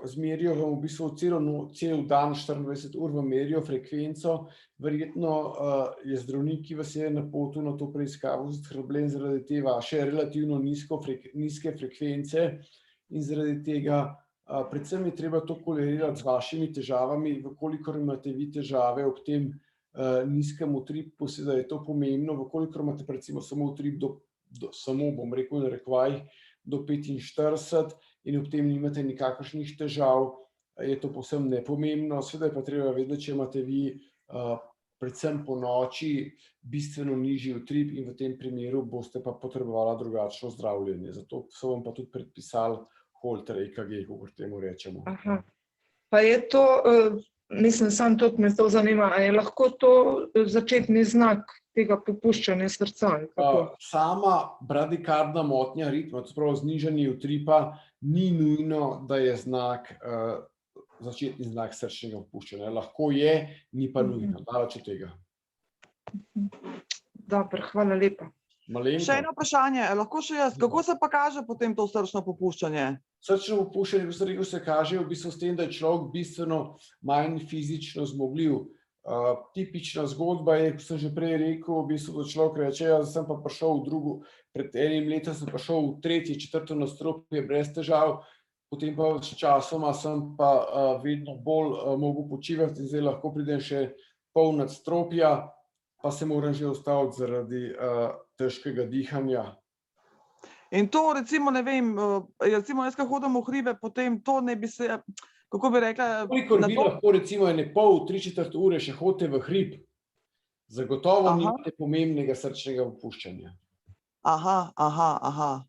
zmerijo vam v bistvu cel dan, 24 ur vam merijo frekvenco. Verjetno je zdravnik, ki vas je napotil na to preiskavo, zaskrbljen zaradi te vaše relativno nizke frekvence in zaradi tega predvsem je treba to kolerirati z vašimi težavami, vkolikor imate vi težave ob tem nizkem utripu, seveda je to pomembno, vkolikor imate recimo samo utrip samo, bom rekel, v narekovajih, do 45 in ob tem nimate nikakršnih težav, je to povsem nepomembno. Seveda je pa treba vedeti, če imate vi predvsem po noči bistveno nižji utrip in v tem primeru boste pa potrebovali drugačno zdravljenje. Zato so vam pa tudi predpisali Holter EKG, kako temu rečemo. Aha. Pa je to, mislim, sam to me to zanima, a je lahko to začetni znak tega popuščanja srca? Sama bradikardna motnja ritma, to pravi znižanje utripa, ni nujno, da je začetni znak srčnega popuščanja. Lahko je, ni pa nujno, daleč od tega. Dobro, hvala lepa. Še eno vprašanje, lahko še jaz, kako se pa kaže potem to srčno popuščanje? Srčno popuščanje, kot sem rekel, se kaže v bistvu s tem, da je človek bistveno manj fizično zmogljiv. Tipična zgodba je, kot sem že prej rekel, v bistvu, da človek reče, jaz sem pa prišel pred enim letom sem prišel v 3., 4. nadstropje brez težav, potem pa s časoma sem pa vedno bolj mogel počivati in zdaj lahko pridem še pol nadstropja, pa se moram že ustaviti zaradi težkega dihanja. In to recimo, ne vem, recimo jaz, ko hodim v hribe, potem to ne bi se, kako bi rekla... Kolikor vi lahko recimo ene pol, 3/4 ure še hodite v hrib, zagotovo nimate pomembnega srčnega popuščanja. Aha.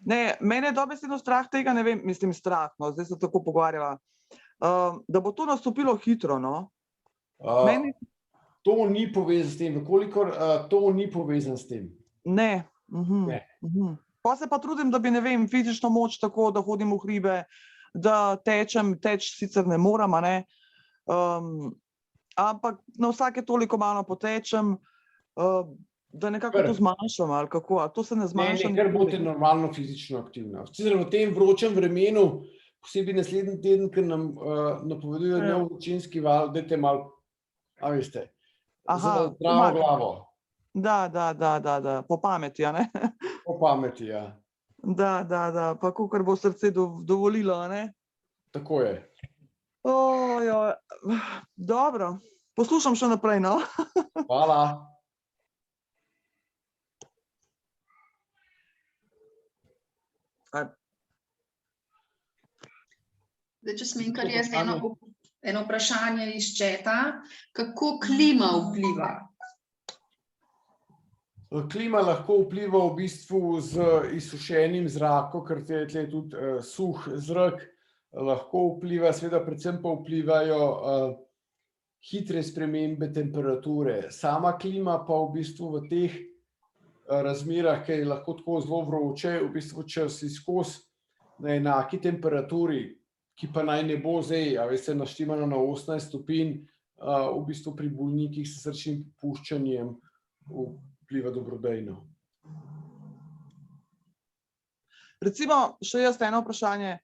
Ne, mene je dobesedno strah tega, ne vem, mislim strah, no, zdaj se tako pogovarjava, da bo to nastopilo hitro, no. To ni povezano s tem, vkolikor to ni povezano s tem. Ne. Pa se pa trudim, da bi, ne vem, fizično moč tako, da hodim v hribe, da teč sicer ne moram, a ne, ampak na vsake toliko malo potečem, da nekako to zmanjšam, ali kako, a to se ne zmanjša? Ne, ker boste normalno fizično aktivna. Sicer v tem vročem vremenu, posebej naslednji teden, ker nam napovedujejo nov vročinski val, dajte malo, a veste, za zdravo glavo. Da, po pameti, a ne? Po pameti, ja. Da, pa kakor bo srce dovolilo, a ne? Tako je. Dobro, poslušam še naprej, no. Hvala. Zdaj, če smem kar jaz eno vprašanje iz četa, kako klima vpliva? Klima lahko vpliva v bistvu z izsušenim zrakom, ker je tudi suh zrak, lahko vpliva, seveda predvsem pa vplivajo hitre spremembe temperature. Sama klima pa v bistvu v teh razmerah, ki je lahko tako zelo vroče, v bistvu če si skozi na enaki temperaturi, ki pa naj ne bo zdaj, a veste, naštimano na 18 stopinj, v bistvu pri bolnikih s srčnim popuščanjem vpliva dobrodejno. Recimo, še jaz eno vprašanje.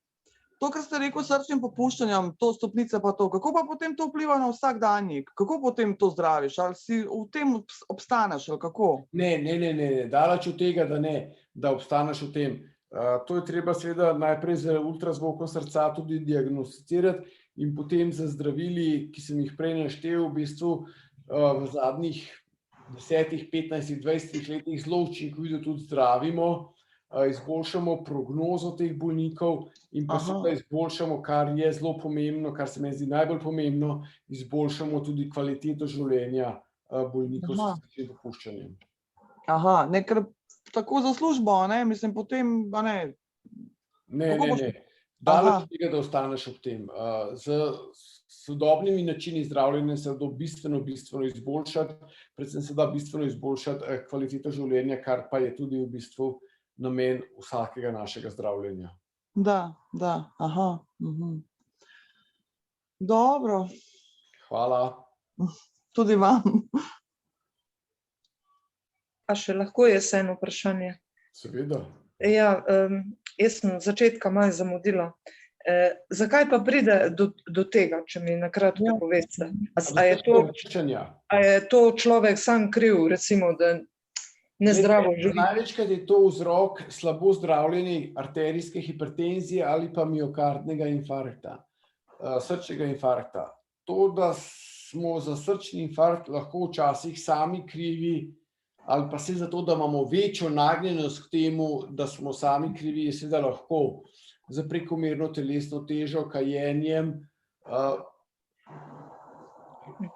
To, kar ste rekel s srčnim popuščanjem, to stopnice pa to, kako pa potem to vpliva na vsakdanjik? Kako potem to zdraviš? Ali si v tem obstaneš, ali kako? Ne, daleč od tega, da ne, da obstaneš v tem. To je treba seveda najprej z ultrazvokom srca tudi diagnosticirati in potem z zdravili, ki sem jih prej naštel, v bistvu v zadnjih 10, 15, 20 letih zelo učinkovito tudi zdravimo, izboljšamo prognozo teh bolnikov in pa seveda izboljšamo, kar je zelo pomembno, kar se mi zdi najbolj pomembno, izboljšamo tudi kvaliteto življenja bolnikov s srčnim popuščanjem. Ne, ker tako za službo, ne, mislim, potem, ne. Ne. Daleč tega, da ostaneš ob tem. Z sodobnimi načini zdravljenja se da bistveno izboljšati, predvsem se da bistveno izboljšati kvaliteto življenja, kar pa je tudi v bistvu namen vsakega našega zdravljenja. Da, aha. Dobro. Hvala. Tudi vam. A še lahko jaz eno vprašanje? Seveda. Ja, jaz sem od začetka malo zamudila. Zakaj pa pride do tega, če mi na kratko poveste? A je to človek sam kriv, recimo, da nezdravo živi? Največkrat je to vzrok slabo zdravljene arterijske hipertenzije ali pa miokardnega infarkta, srčnega infarkta. To, da smo za srčni infarkt lahko včasih sami krivi, ali pa se zato, da imamo večjo nagnjenost k temu, da smo sami krivi, je seveda lahko za prekomerno telesno težo, kajenjem,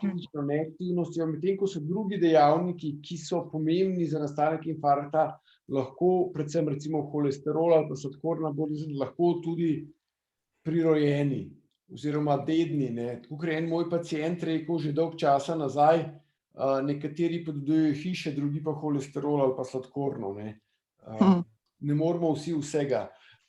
fizično neaktivnostjo, medtem ko so drugi dejavniki, ki so pomembni za nastanek infarkta, lahko predvsem recimo holesterol ali pa sladkorna bolezen, lahko tudi prirojeni oziroma dedni. Tukaj je en moj pacient rekel že dolg časa nazaj, nekateri podedujejo hiše, drugi pa holesterol ali pa sladkorno. Ne moramo vsi vsega.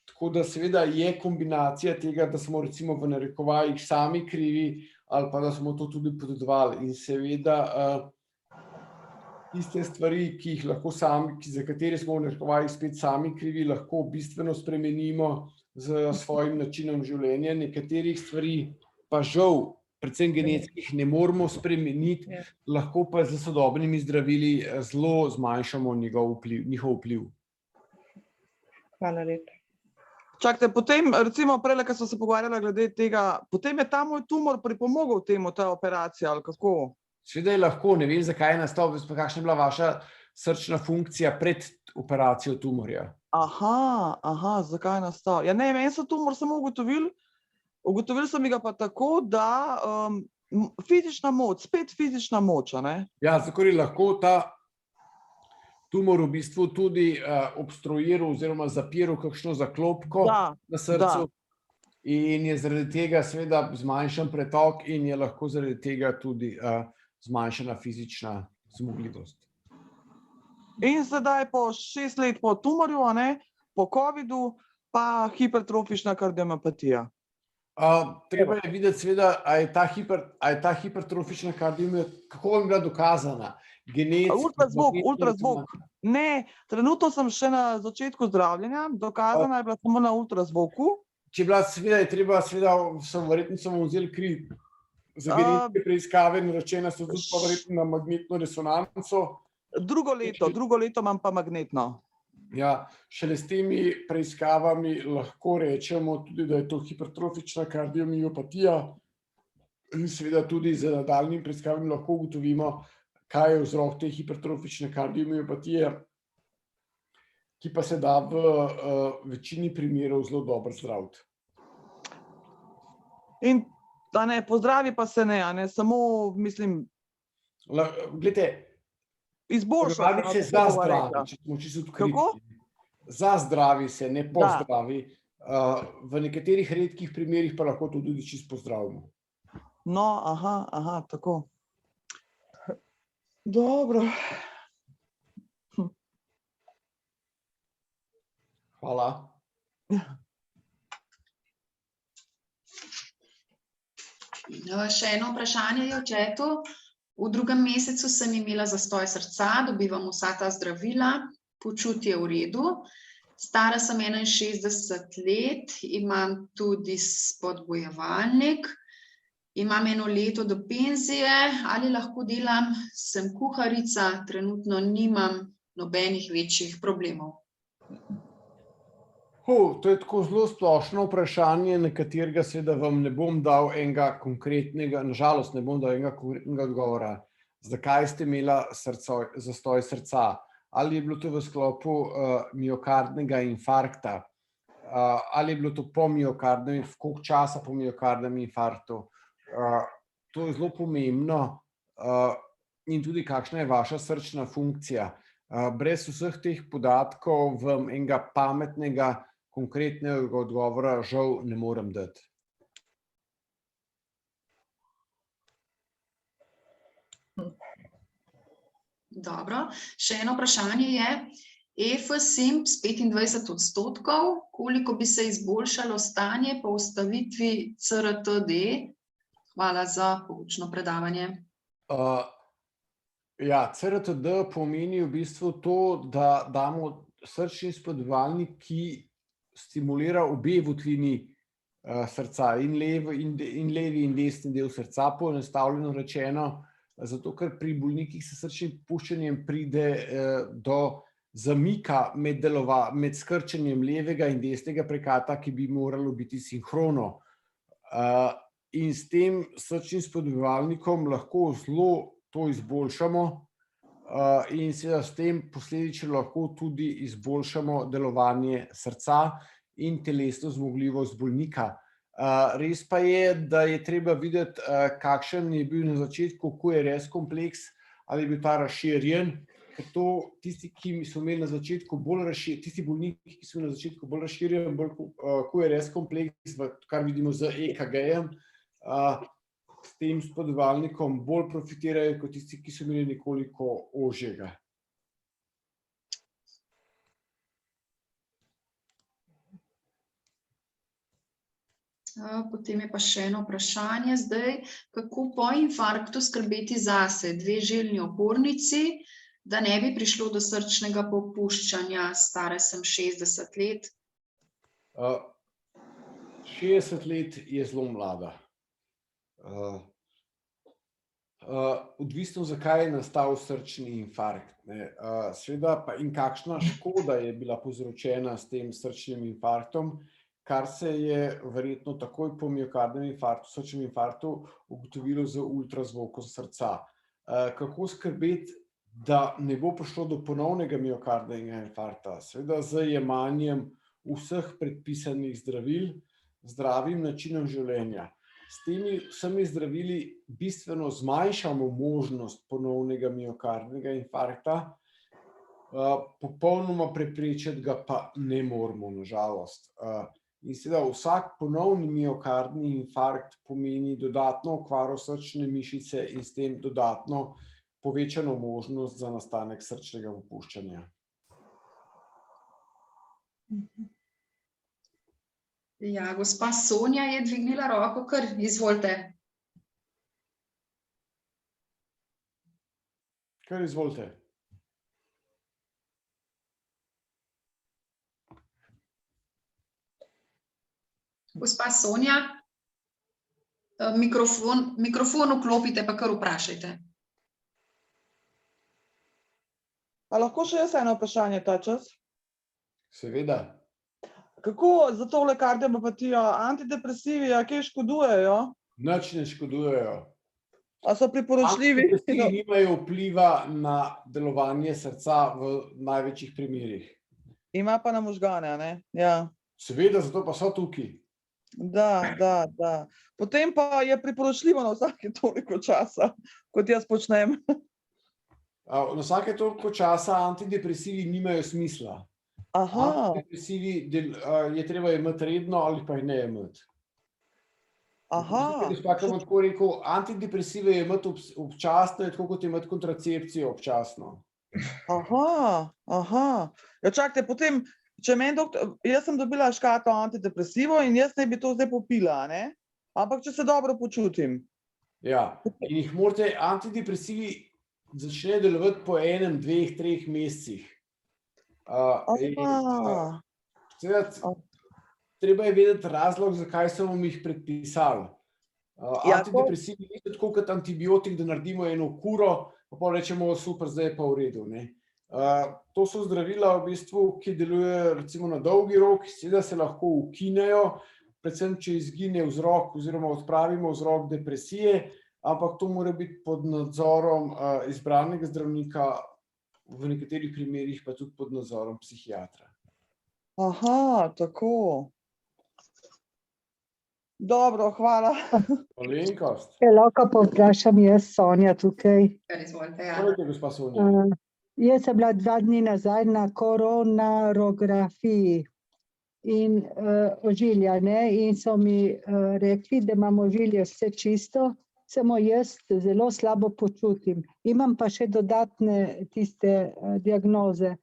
Tako da seveda je kombinacija tega, da smo recimo v narekovajih sami krivi ali pa da smo to tudi podedovali. In seveda tiste stvari, ki jih lahko sami, za katere smo v narekovajih spet sami krivi, lahko bistveno spremenimo z svojim načinom življenja. Nekaterih stvari pa žal, predvsem genetskih, ne moramo spremeniti, lahko pa z sodobnimi zdravili zelo zmanjšamo njihov vpliv. Hvala lepa. Čakajte, potem, recimo, prejle, ko smo se pogovarjali glede tega, potem je ta moj tumor pripomogel temu, ta operacija, ali kako? Seveda je lahko, ne vem, zakaj je nastal, kakšna je bila vaša srčna funkcija pred operacijo tumorja. Aha, zakaj je nastal? Ja, ne, meni so tumor samo ugotovili so mi ga pa tako, da fizična moč, spet fizična moč, a ne? Ja, zato je lahko ta tumor v bistvu tudi obstruiral oziroma zapiral kakšno zaklopko na srcu in je zaradi tega seveda zmanjšan pretok in je lahko zaradi tega tudi zmanjšana fizična zmogljivost. In sedaj po 6 let po tumorju, a ne, po covidu, pa hipertrofična kardiomiopatija. Treba je videti seveda, a je ta hipertrofična kardiomiopatija, kako vam je bila dokazana? Ultrazvok. Ne, trenutno sem še na začetku zdravljenja, dokazana je bila samo na ultrazvoku. Če je bila, seveda je treba, verjetno so vam vzeli kri za genetske preiskave, naročena so tudi pa verjetno na magnetno resonanco. Drugo leto imam pa magnetno. Ja, šele s temi preiskavami lahko rečemo tudi, da je to hipertrofična kardiomiopatija in seveda tudi z nadaljnjimi preiskavami lahko ugotovimo, kaj je vzrok te hipertrofične kardiomiopatije, ki pa se da v večini primerov zelo dobro zdraviti. In da ne, pozdravi pa se ne, a ne, samo, mislim... Glejte, izboljšati se za zdravi, če smo čisto odkriti. Kako? Za zdravi se, ne pozdravi. V nekaterih redkih primerih pa lahko to tudi čisto pozdravimo. No, aha, tako. Dobro. Hvala. Še eno vprašanje je v četu. V 2. mesecu sem imela zastoj srca, dobivam vsa ta zdravila, počutje v redu. Stara sem 61 let, imam tudi spodbujevalnik. Imam 1 leto do penzije, ali lahko delam, sem kuharica, trenutno nimam nobenih večjih problemov. To je tako zelo splošno vprašanje, na katerega seveda vam ne bom dal enega konkretnega, nažalost ne bom dal enega konkretnega odgovora. Zakaj ste imela zastoj srca? Ali je bilo to v sklopu miokardnega infarkta? Ali je bilo to po miokardnem, koliko časa po miokardnem infarktu? To je zelo pomembno in tudi kakšna je vaša srčna funkcija. Brez vseh teh podatkov vam enega pametnega, konkretnega odgovora žal ne morem dati. Dobro, še eno vprašanje je, EF-SIMP s 25%, koliko bi se izboljšalo stanje po ustavitvi CRT-D? Hvala za poučno predavanje. Ja, CRT-D pomeni v bistvu to, da damo srčni spodbujevalnik, ki stimulira obe votlini srca, in levi in desni del srca, poenostavljeno rečeno, zato ker pri bolnikih s srčnim puščanjem pride do zamika med skrčenjem levega in desnega prekata, ki bi moralo biti sinhrono. In s tem srčnim spodbujevalnikom lahko zelo to izboljšamo in seveda s tem posledično lahko tudi izboljšamo delovanje srca in telesno zmogljivost bolnika. Res pa je, da je treba videti, kakšen je bil na začetku QRS kompleks, ali je bil ta razširjen, ker to tisti, ki so imeli na začetku bolj razširjen, tisti bolniki, ki so imeli na začetku bolj razširjen, bolj QRS kompleks, kar vidimo z EKG-jem, s tem spodbujevalnikom bolj profitirajo kot tisti, ki so imeli nekoliko ožjega. Potem je pa še eno vprašanje zdaj, kako po infarktu skrbeti zase, 2 žilni opornici, da ne bi prišlo do srčnega popuščanja, stara sem 60 let. 60 let je zelo mlada. Odvisno, zakaj je nastal srčni infarkt. Seveda pa in kakšna škoda je bila povzročena s tem srčnim infarktom, kar se je verjetno takoj po miokardnem infarktu, srčnem infarktu ugotovilo z ultrazvokom srca. Kako skrbeti, da ne bo prišlo do ponovnega miokardnega infarkta? Seveda z jemanjem vseh predpisanih zdravil, zdravim načinom življenja. S temi vsemi zdravili bistveno zmanjšamo možnost ponovnega miokardnega infarkta, popolnoma preprečiti ga pa ne moremo, na žalost. In seveda vsak ponovni miokardni infarkt pomeni dodatno okvaro srčne mišice in s tem dodatno povečano možnost za nastanek srčnega popuščanja. Ja, gospa Sonja je dvignila roko, kar izvolite. Kar izvolite. Gospa Sonja, mikrofon vklopite, pa kar vprašajte. A lahko še jaz eno vprašanje ta čas? Seveda. Kako za tole kardiopatijo antidepresivi, kaj škodujejo? Nič ne škodujejo. A so priporočljivi? Antidepresivi nimajo vpliva na delovanje srca v največjih primerih. Ima pa na možgane, ne? Ja. Seveda, zato pa so tukaj. Da. Potem pa je priporočljivo na vsake toliko časa, kot jaz počnem. Na vsake toliko časa antidepresivi nimajo smisla. Antidepresivi je treba imeti redno ali pa jih ne imeti. Bom tako rekel, antidepresive je imeti občasno, je tako kot imeti kontracepcijo občasno. Ja, čakajte, potem, če jaz sem dobila škatlo antidepresivo in jaz naj bi to zdaj popila, ne? Ampak če se dobro počutim. Ja, in jih morate, antidepresivi začnejo delovati po 1, 2, 3 mesecih. Treba je vedeti razlog, zakaj so vam jih predpisali. Antidepresivi niso tako kot antibiotik, da naredimo eno kuro, pa pol rečemo, super, zdaj je pa v redu, ne. To so zdravila v bistvu, ki delujejo recimo na dolgi rok, seveda se lahko ukinejo, predvsem če izgine vzrok oziroma odpravimo vzrok depresije, ampak to mora biti pod nadzorom izbranega zdravnika, v nekaterih primerih pa tudi pod nadzorom psihiatra. Tako. Dobro, hvala. Malenkost. Lahko pa vprašam jaz, Sonja, tukaj. Izvolite, ja. Hvala, gospa Sonja. Jaz sem bila 2 dni nazaj na koronarografiji in ožilja, ne, in so mi rekli, da imam ožilje vse čisto, samo jaz zelo slabo počutim. Imam pa še dodatne tiste diagnoze.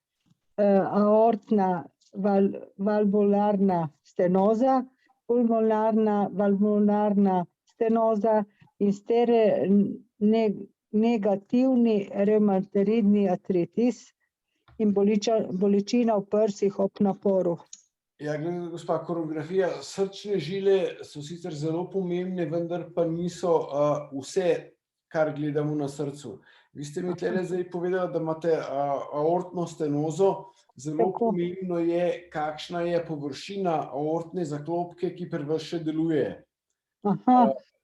Aortna valvularna stenoza, pulmonarna valvularna stenoza in negativni revmatoidni artritis in bolečina v prsih ob naporu. Ja, glede, gospa, koronografija, srčne žile so sicer zelo pomembne, vendar pa niso vse, kar gledamo na srcu. Vi ste mi tlele zdaj povedali, da imate aortno stenozo. Zelo pomembno je, kakšna je površina aortne zaklopke, ki pri vas še deluje.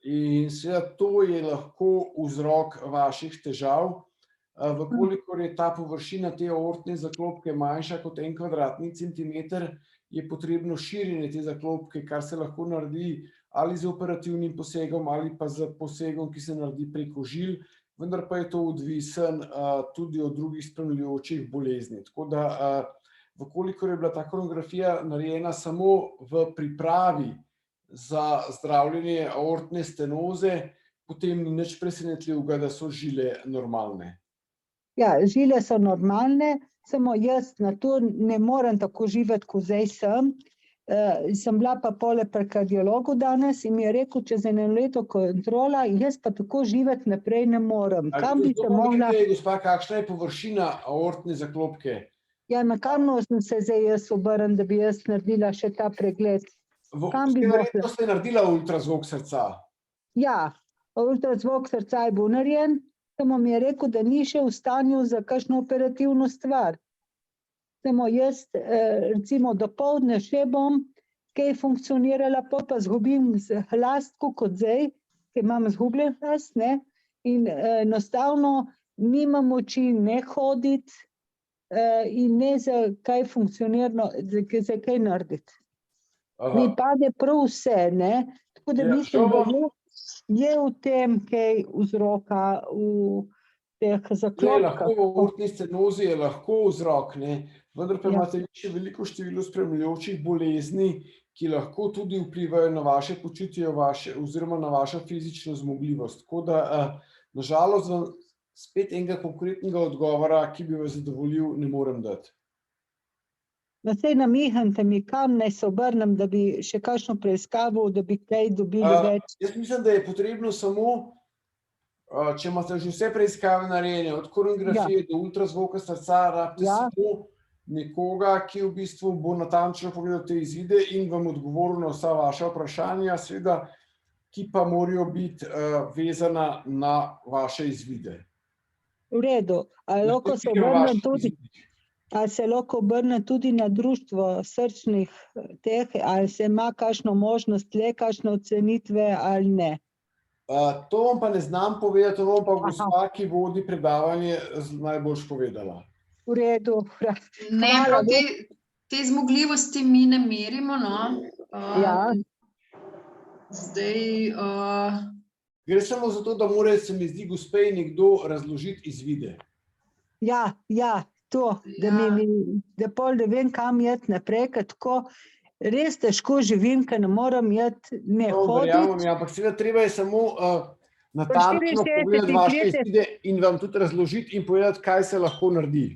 In seveda to je lahko vzrok vaših težav. Vkolikor je ta površina te aortne zaklopke manjša kot 1 kvadratni centimeter, je potrebno širjenje te zaklopke, kar se lahko naredi ali z operativnim posegom ali pa z posegom, ki se naredi preko žil, vendar pa je to odvisen tudi od drugih spremljajočih bolezni. Tako da, vkolikor je bila ta koronografija narejena samo v pripravi za zdravljenje aortne stenoze, potem ni nič presenetljivega, da so žile normalne. Ja, žile so normalne, samo jaz na to ne morem tako živeti, kot zdaj sem. Sem bila pa pole pri kardiologu danes in mi je rekel, čez 1 leto kontrola, jaz pa tako živeti naprej ne morem. Kam bi se mogla... Gospa, kakšna je površina aortne zaklopke? Ja, na kam sem se zdaj jaz obrnila, da bi jaz naredila še ta pregled? Verjetno ste naredila ultrazvok srca? Ja, ultrazvok srca je bil narejen, samo mi je rekel, da ni še v stanju za kakšno operativno stvar. Samo jaz, recimo, dopoldne še bom kaj funkcionirala, pa zgubim hlas, kot zdaj, ker imam zgubljen hlas, ne, in enostavno nimam moči ne hoditi in ne za kaj funkcionirati, za kaj narediti. Mi pade prav vse, ne, tako da mislim, da je v tem kaj vzroka v teh zaklopkah. Lahko v aortni stenozi je lahko vzrok, ne, vendar pa imate še veliko število spremljajočih bolezni, ki lahko tudi vplivajo na vaše počutje oziroma na vašo fizično zmogljivost. Tako da, na žalost, spet enega konkretnega odgovora, ki bi vas zadovoljil, ne morem dati. No, saj namihajte mi, kam naj se obrnem, da bi še kakšno preiskavo, da bi kaj dobili več. Jaz mislim, da je potrebno samo, če imate že vse preiskave narejene, od koronografije do ultrazvoka srca, rabite samo nekoga, ki v bistvu bo natančno pogledal te izvide in vam odgovoril na vsa vaša vprašanja, seveda, ki pa morajo biti vezana na vaše izvide. V redu, ali lahko se obrnem tudi... Ali se lahko obrne tudi na društvo srčnih teh, ali se ima kakšno možnost, kakšne ocenitve ali ne? To vam pa ne znam povedati, to vam pa gospa, ki vodi predavanje, najboljš povedala. V redu. Ne, prav te zmogljivosti mi ne merimo, no. Ja. Zdaj... Gre samo za to, da mora, se mi zdi, gospe, nekdo razložiti izvide. Ja, to, da pol ne vem, kam jeti naprej, ker tako res težko živim, ker ne moram jeti, ne hoditi. Ampak seveda treba je samo natančno pogledati vaše izvide in vam tudi razložiti in povedati, kaj se lahko naredi.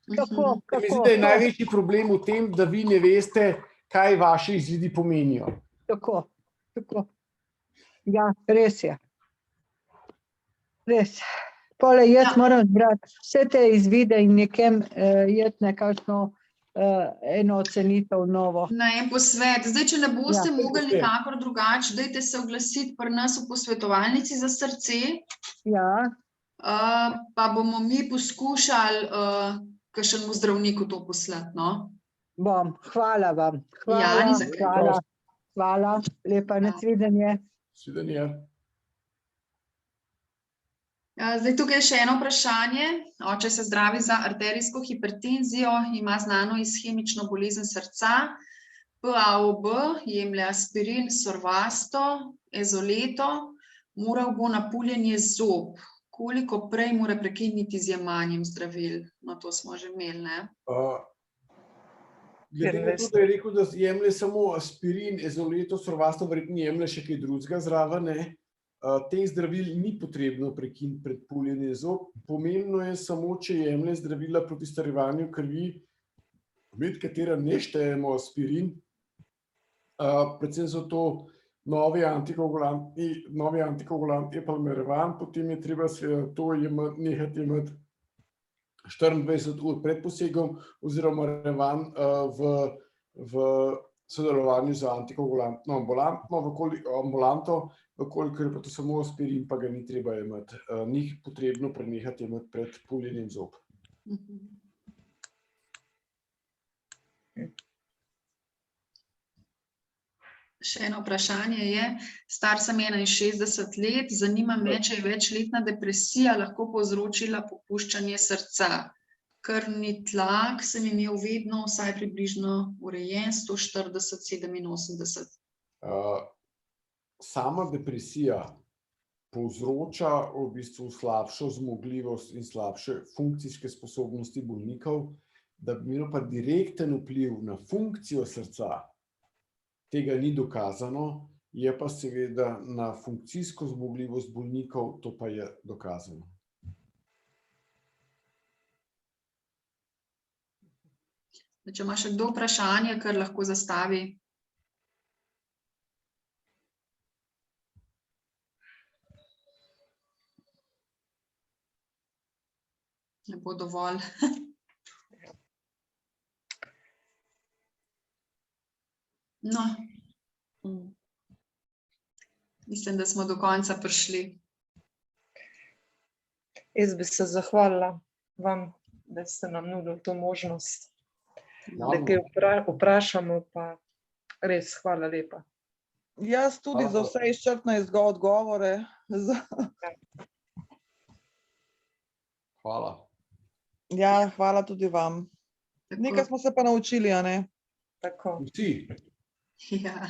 Kako? Mislim, da je največji problem v tem, da vi ne veste, kaj vaši izvidi pomenijo. Tako. Ja, res je. Res. Pole, jaz moram zbrati vse te izvide in nekem jeti nekakšno eno ocenitev novo. Na en posvet. Zdaj, če ne boste mogli nikakor drugače, dajte se oglasiti pri nas v posvetovalnici za srce. Ja. Pa bomo mi poskušali kakšnemu zdravniku to poslati, no? Bom, hvala vam. Hvala, lepa, nasvidenje. Nasvidenje. Zdaj, tukaj je še eno vprašanje. Oče se zdravi za arterijsko hipertenzijo, ima znano ishemično bolezen srca, PAOB, jemlje aspirin, Sorvasto, Ezoleto, moral bo na puljenje zob. Koliko prej mora prekiniti z jemanjem zdravil? No, to smo že imeli, ne? Glede na to, da je rekel, da jemlje samo aspirin, ezoleto, sorvasto, verjetno jemlje še kaj drugega zraven, ne. Teh zdravil ni potrebno prekiniti pred puljenjem zob. Pomembno je samo, če jemlje zdravila proti starjevanju krvi, med katera ne štejemo aspirin. Predvsem so to novi antikoagulanti je palmiravan, potem je treba seveda to nehati jemati 24 ur pred posegom oziroma revan v sodelovanju z antikoagulantno ambulanto, vkolikor je pa to samo aspirin, pa ga ni treba jemati. Ni potrebno prenehati jemati pred puljenjem zob. Še eno vprašanje je, star sem 61 let, zanima me, če je večletna depresija lahko povzročila popuščanje srca. Krvni tlak sem imel vedno vsaj približno urejen, 140/87. Sama depresija povzroča v bistvu slabšo zmogljivost in slabše funkcijske sposobnosti bolnikov, da bi imelo pa direkten vpliv na funkcijo srca. Tega ni dokazano, je pa seveda na funkcijsko zmogljivost bolnikov, to pa je dokazano. Če ima še kdo vprašanje, kar lahko zastavi. Ne bo dovolj. No, mislim, da smo do konca prišli. Jaz bi se zahvalila vam, da ste nam nudili to možnost, da kaj vprašamo, pa res hvala lepa. Jaz tudi za vse izčrpne odgovore. Hvala. Ja, hvala tudi vam. Nekaj smo se pa naučili, a ne? Tako. Vsi. Ja.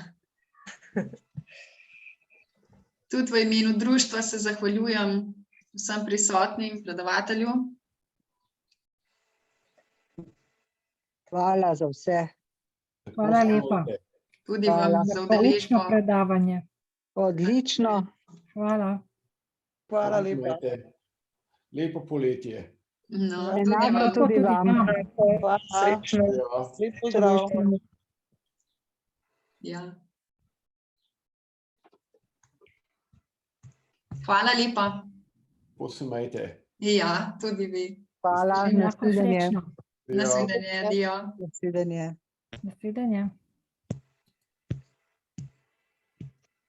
Tudi v imenu društva se zahvaljujem vsem prisotnim predavatelju. Hvala za vse. Hvala lepa. Tudi vam za udeležbo. Odlično predavanje. Odlično. Hvala. Hvala lepa. Lepo poletje. No, Enako tudi vam. Hvala. Srečno. Lep pozdrav. Ja. Hvala lepa. Posemajte. Ja, tudi vi. Hvala, nasvidenje. Srečno. Nasvidenje, adijo. Nasvidenje. Nasvidenje.